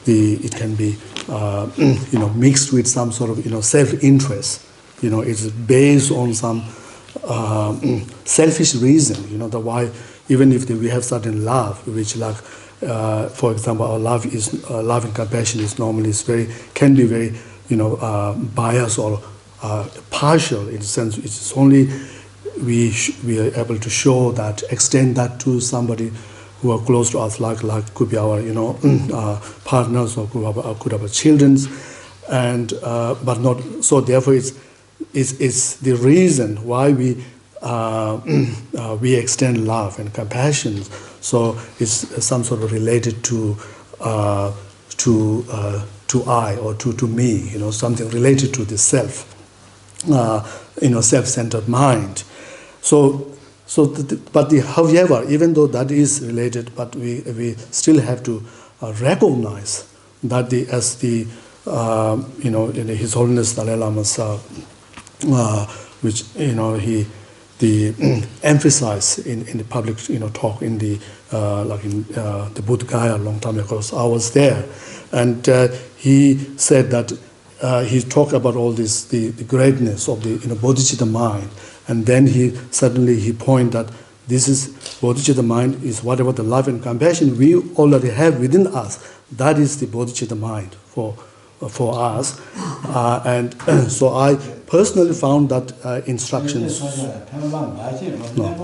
it can be mixed with some sort of self-interest. It's based on some selfish reason. That why even if we have certain love, which like for example, our love and compassion is normally can be very biased or partial in the sense it's only we are able to show that, extend that to somebody who are close to us, like could be our partners or could have our children, and but not so. Therefore, it's the reason why we extend love and compassion. So it's some sort of related to I or to me. Something related to the self. Self-centered mind. However, even though that is related, but we still have to recognize that in His Holiness Dalai Lama's which he emphasized in the public talk in the the Bodh Gaya a long time ago. So I was there, and he said that he talked about all this the greatness of the bodhicitta mind, and then he pointed that this is bodhicitta mind is whatever the love and compassion we already have within us. That is the bodhicitta mind for us, and so I personally found that instructions. No.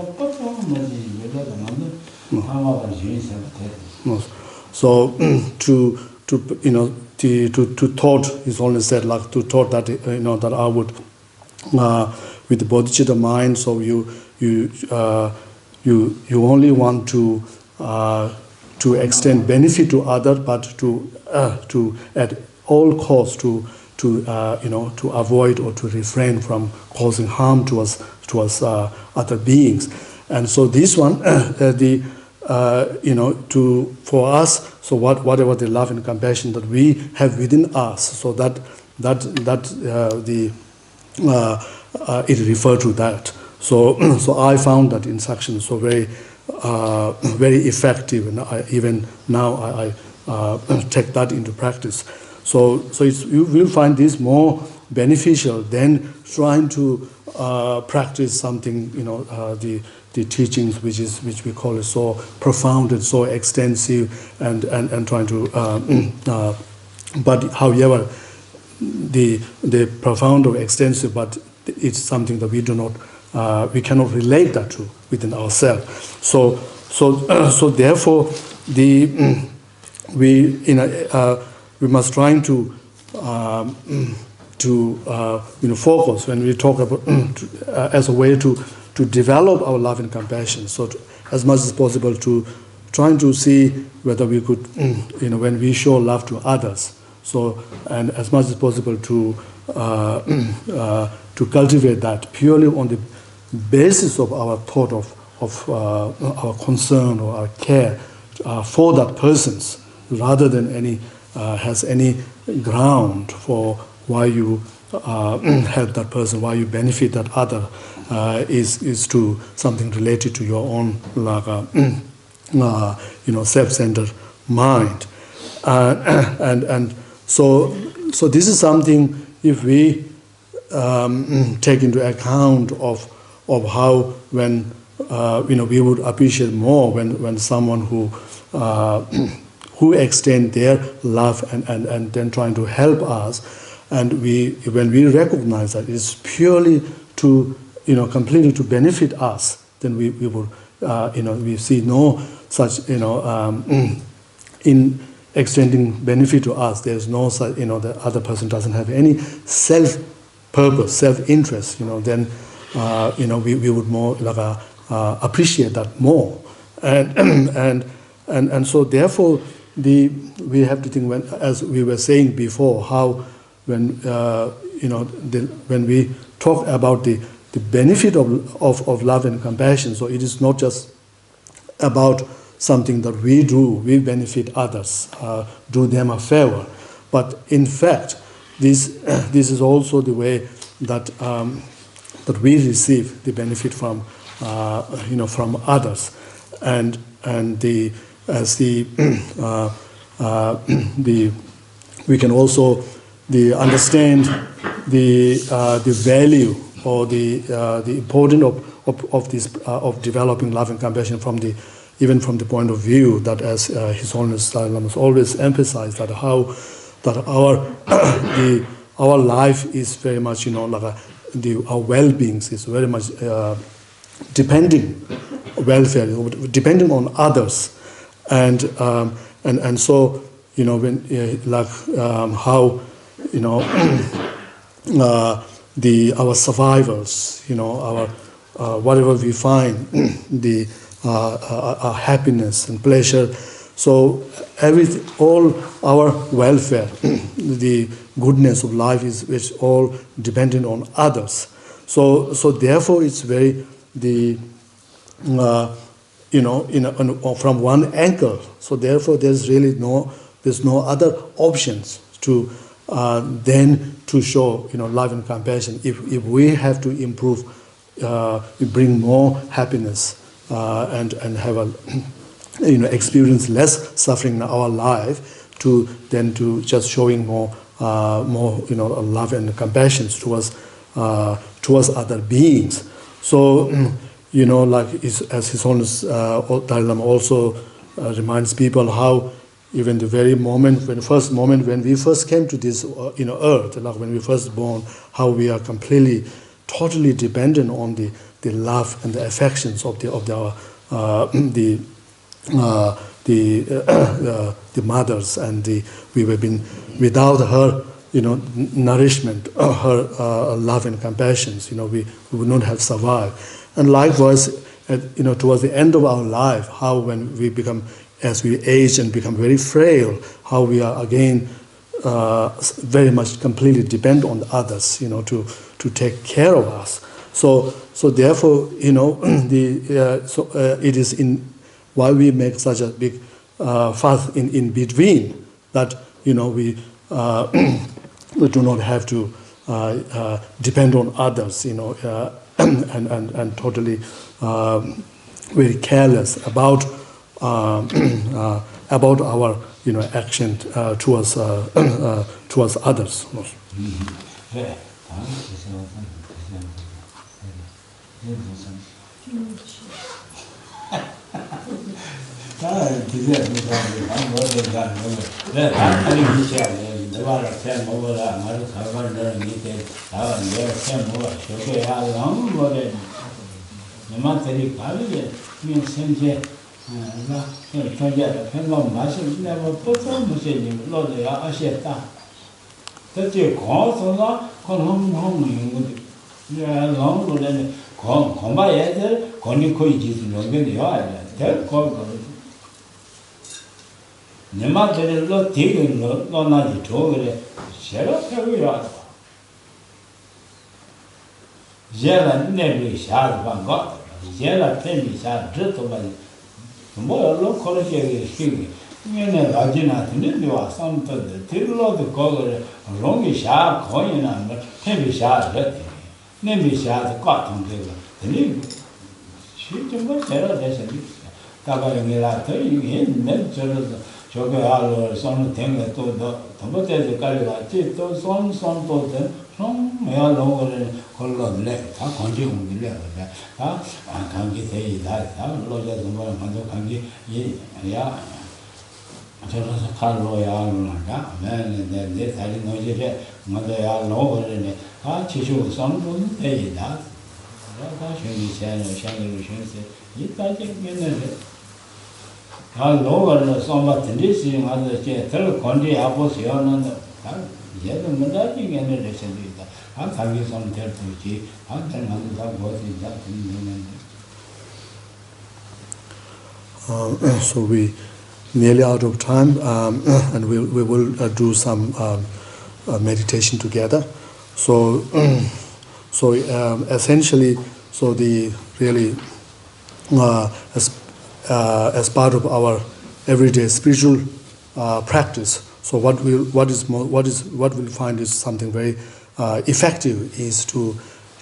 So to thought, he's only said to thought that that I would with the bodhicitta mind. So you only want to extend benefit to others, but to at all costs to avoid or to refrain from causing harm to us other beings. And so this one for us, so whatever the love and compassion that we have within us, so that it referred to that. So I found that instruction so very effective, and even now I take that into practice. So you will find this more beneficial than trying to practice something, the teachings which we call it so profound and so extensive, and trying to but however the profound or extensive, but it's something that we cannot relate that to within ourselves. So therefore we must try to focus when we talk about as a way to develop our love and compassion. So as much as possible to trying to see whether we could when we show love to others. So and as much as possible to cultivate that purely on the basis of our thought of our concern or our care for that persons, rather than has any ground for why you help that person, why you benefit that other, is to something related to your own self-centered mind, and so this is something if we take into account of how when we would appreciate more when someone who extend their love and then trying to help us, and when we recognize that it's purely to completely to benefit us, then we will we see no such in extending benefit to us. There's no such the other person doesn't have any self-purpose, self-interest. Then we would more appreciate that more, and so therefore we have to think, as we were saying before, how when when we talk about the benefit of love and compassion, so it is not just about something that we do, we benefit others, do them a favor, but in fact this is also the way that that we receive the benefit from from others, and the as the we can also understand the value or the importance of this of developing love and compassion even from the point of view that, as His Holiness Dalai Lama always emphasized, that our life is very much our well-being is very much depending on others, and so when how our survivals, our whatever we find, our happiness and pleasure. So all our welfare, the goodness of life is all dependent on others. So therefore it's very from one angle. So therefore there's no other options to then to show love and compassion. If we have to improve, we bring more happiness and have a experience less suffering in our life, to just showing more love and compassion towards other beings. So as His Holiness Dalai Lama also reminds people how even the very moment when we first came to this earth, like when we first born, how we are totally dependent on the love and the affections of the mothers, and we have been without her nourishment, her love and compassion, we would not have survived. And likewise, towards the end of our life, how when we become, as we age and become very frail, how we are again very much completely depend on others, to take care of us. So therefore, it is why we make such a big fuss in between, that we do not have to depend on others, and totally very careless about our action towards others. So we nearly out of time, and we will do some meditation together. So essentially, so the really as part of our everyday spiritual practice. So what we'll find is something very effective is to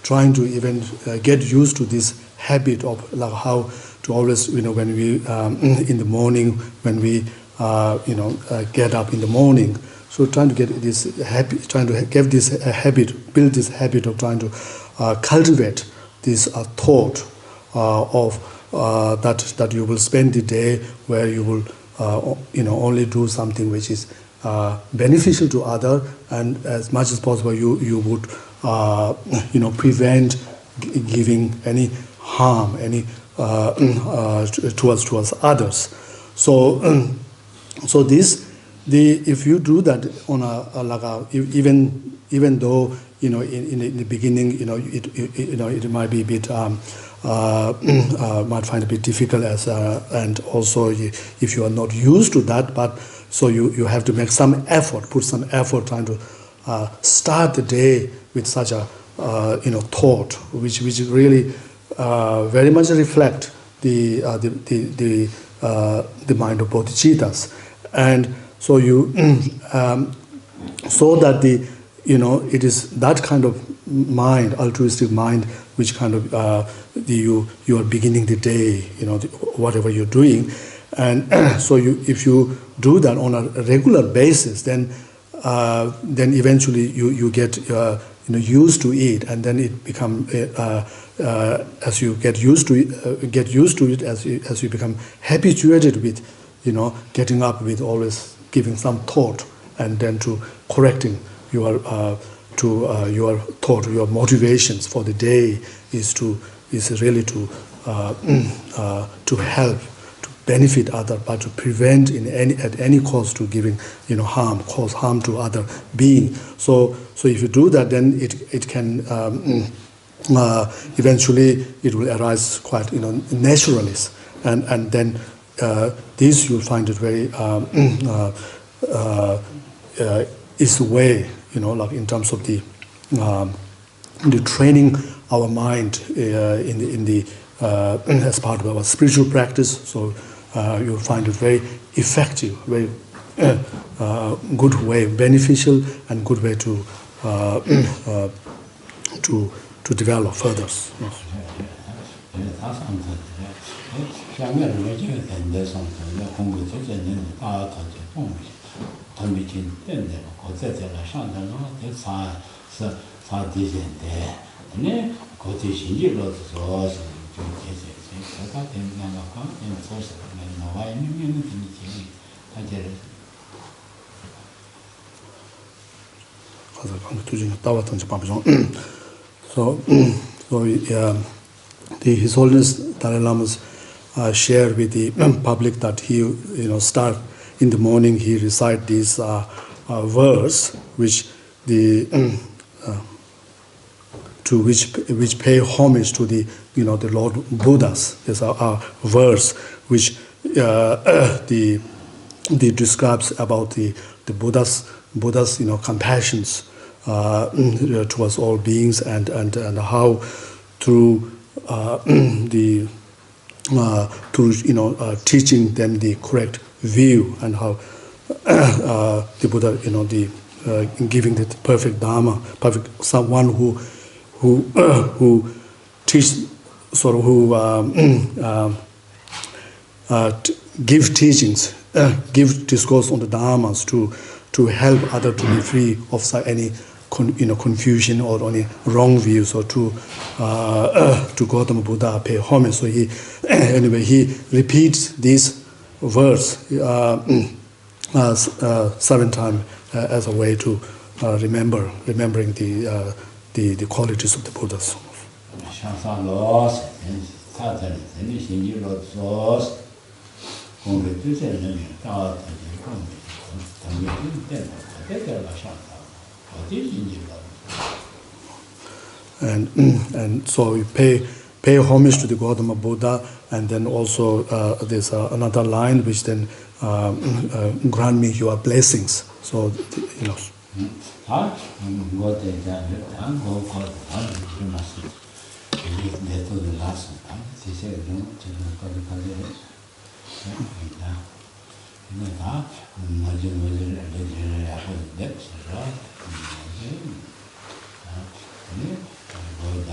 trying to even get used to this habit of like how to always, when we in the morning, when we get up in the morning. So trying to get this habit, trying to get this habit, build this habit of trying to cultivate this thought of that you will spend the day where you will only do something which is beneficial to other, and as much as possible you would prevent giving any harm towards others. So if you do that on even though in the beginning it might be a bit might find a bit difficult and also if you are not used to that, but so you have to make some effort, put some effort trying to start the day with such a thought which really very much reflect the mind of bodhicittas, and so you so that it is that kind of mind, altruistic mind, which kind of you are beginning the day, whatever you're doing, and so if you do that on a regular basis, then eventually you get used to it, and then it become as you get used to it, as you become habituated with getting up with always giving some thought, and then to correcting your thought, your motivations for the day is really to help, to benefit others, but to prevent at any cost to giving cause harm to other being. So if you do that, then it can eventually it will arise quite naturally, and then this you'll find it very is the way, like in terms of the training our mind in the as part of our spiritual practice. So you'll find it very effective, very good way, beneficial and good way to develop further. His Holiness Dalai Lama's shared with the public that he start in the morning, he recite this verse which which pay homage to the the Lord Buddhas. There's a verse which describes about the Buddha's compassions towards all beings, and how through teaching them the correct view, and how the Buddha giving the perfect Dharma, perfect someone who teach sort of give teachings, give discourse on the Dharmas to help others to be free of any confusion or any wrong views, or to Gautama Buddha pay homage. So he repeats this verse 7 times as a way to remembering the qualities of the Buddhas. And so you pay homage to the Gautama Buddha, and then also there's another line which then grant me your blessings. So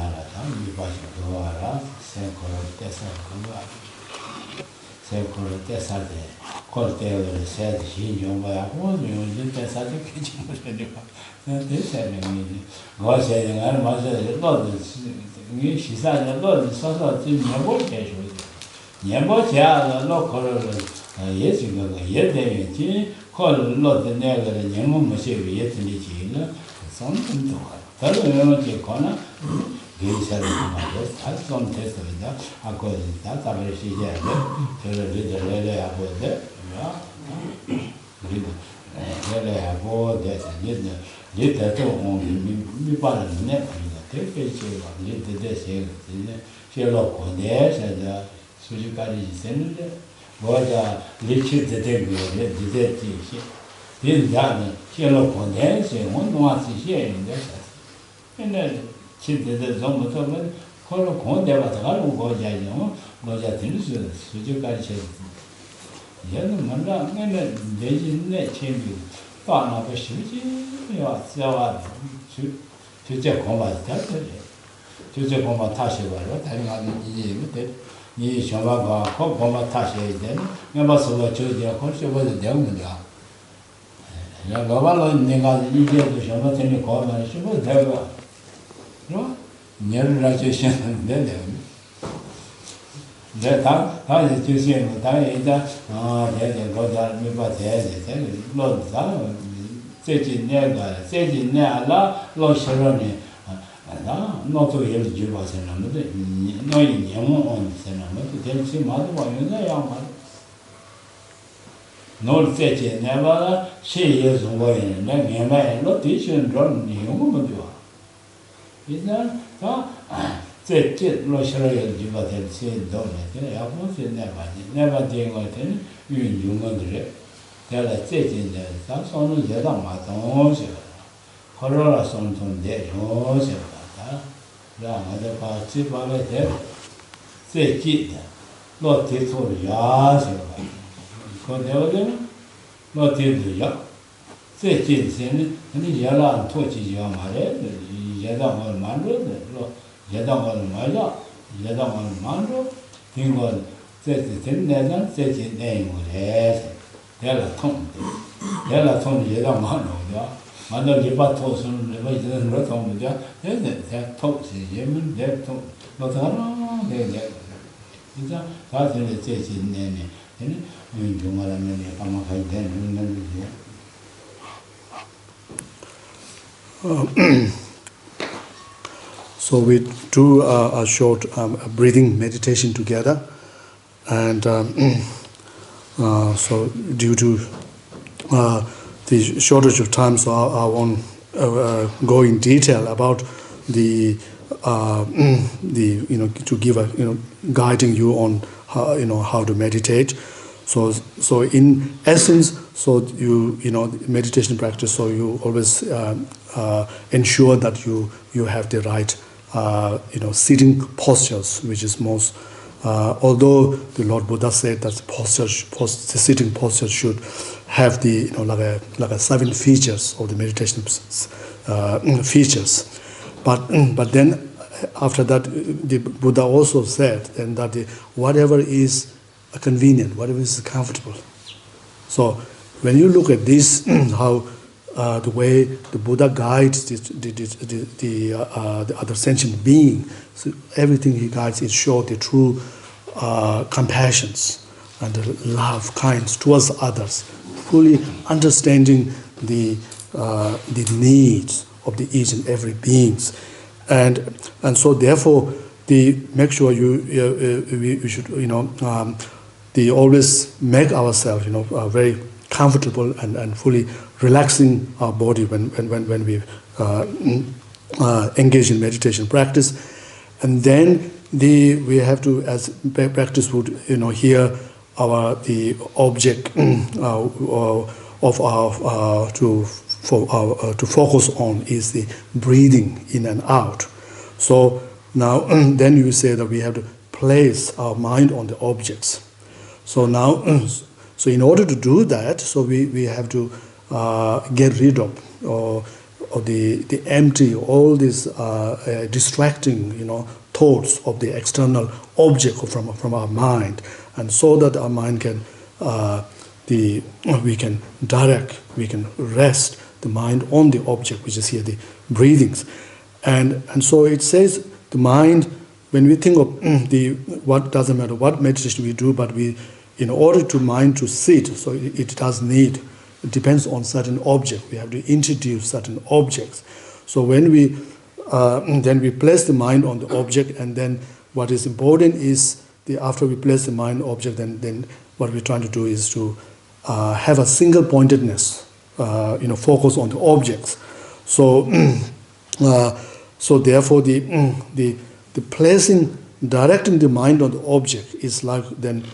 Tara, you buy go around, send Tessa go out. Send Tessa, Cortel said, she knew by a woman, you Tessa the kitchen. They said, God said, I must Lord, she said, Lord, so that you never catch with you. Never tell the local. Yes, you go, yet they call Lord the Never and young Monsieur yet in the jail, something to her. Tell the corner, gave her had some test of that, according to that, I see there, tell a little lady about that, really about that, and little only me part of the neck, take a chair, little day, she looked on there, and Sujikari Senator. What Richard the Degger did she didn't that she looked on there, she won't want to share in that. And then she did the Zomotoman, call a con there was a lot of Goja, Goja things, Sujikari said. Young Manda, and then they didn't change you. Thought of a shoot, you are so to check combat that. To check combat Tasha, telling out the你想办法好帮忙他写一点，我把手酒店好些我是这样的，然后完了那个一天就想到天天搞嘛，是不是这个，是吧？你要是让就行那那他就行，他一家天天搞点没把钱这个老啥，最近了老些了呢。那做也是就把钱那么的，那一年我钱那么的，天起码都把人那样嘛。那再见那把谁也中国人，那明白，那对象找你用么对吧？现在再见那些人就把钱钱到那，这要不是那把电话天运用么的人，再来再见的，咱上头也当嘛东西了，或者了上头的东西了。让我的把这把来的最近的老提出牙是吧？刚才我讲老提出牙，最近现在你也让脱起牙嘛嘞，也让我慢着的，也让我慢着，也让我慢着，听我这是真的呢，最近内容嘞，得了痛也让慢着的。完了，你把头上那个人老痛不掉，那头是也没那痛，老疼了，那，你讲他现在这些年呢，用我那年干嘛还点那些。So we do a short breathing meditation together, and so due to the shortage of time, so I won't go in detail about the to give a guiding you on how to meditate. So in essence, so meditation practice. So you always ensure that you have the right sitting postures, which is most. Although the Lord Buddha said that the sitting posture should have the like a 7 features of the meditation features, but then after that the Buddha also said then that whatever is convenient, whatever is comfortable. So when you look at this, how the way the Buddha guides the other sentient being, so everything he guides is show the true compassions and love, kindness towards others, fully understanding the needs of the each and every beings, and so therefore make sure we should always make ourselves very comfortable and fully relaxing our body when we engage in meditation practice, and then we have to, as practice would here the object of our to focus on is the breathing in and out. So now then you say that we have to place our mind on the objects. So now, so in order to do that, so we have to get rid of the empty, all these distracting, thoughts of the external object from our mind, and so that our mind can we can direct, we can rest the mind on the object, which is here the breathings, and so it says the mind, when we think of what doesn't matter what meditation we do, but in order to mind to sit, so it does need. It depends on certain object. We have to introduce certain objects. So when we then we place the mind on the object, and then what is important is after we place the mind object, then what we're trying to do is to have a single pointedness, focus on the objects. So so therefore the placing, directing the mind on the object is like then.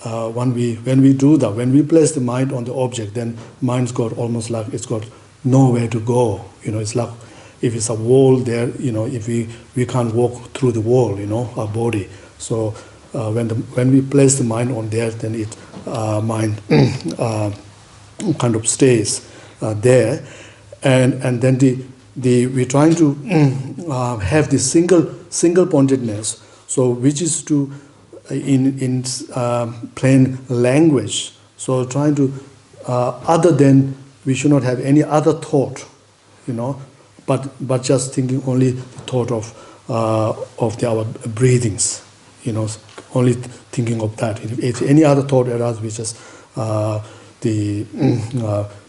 When we do that, when we place the mind on the object, then mind's got almost like it's got nowhere to go. It's like if it's a wall there, if we can't walk through the wall, our body. So when we place the mind on there, then it mind kind of stays there, and then we're trying to have this single pointedness. So which is to in plain language, so trying to other than we should not have any other thought, but just thinking only the thought of our breathings, only thinking of that. If any other thought arises, we just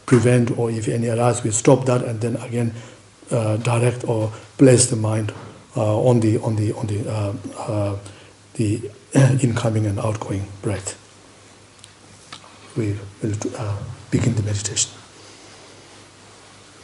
prevent, or if any arises, we stop that, and then again direct or place the mind on the incoming and outgoing breath. We will begin the meditation.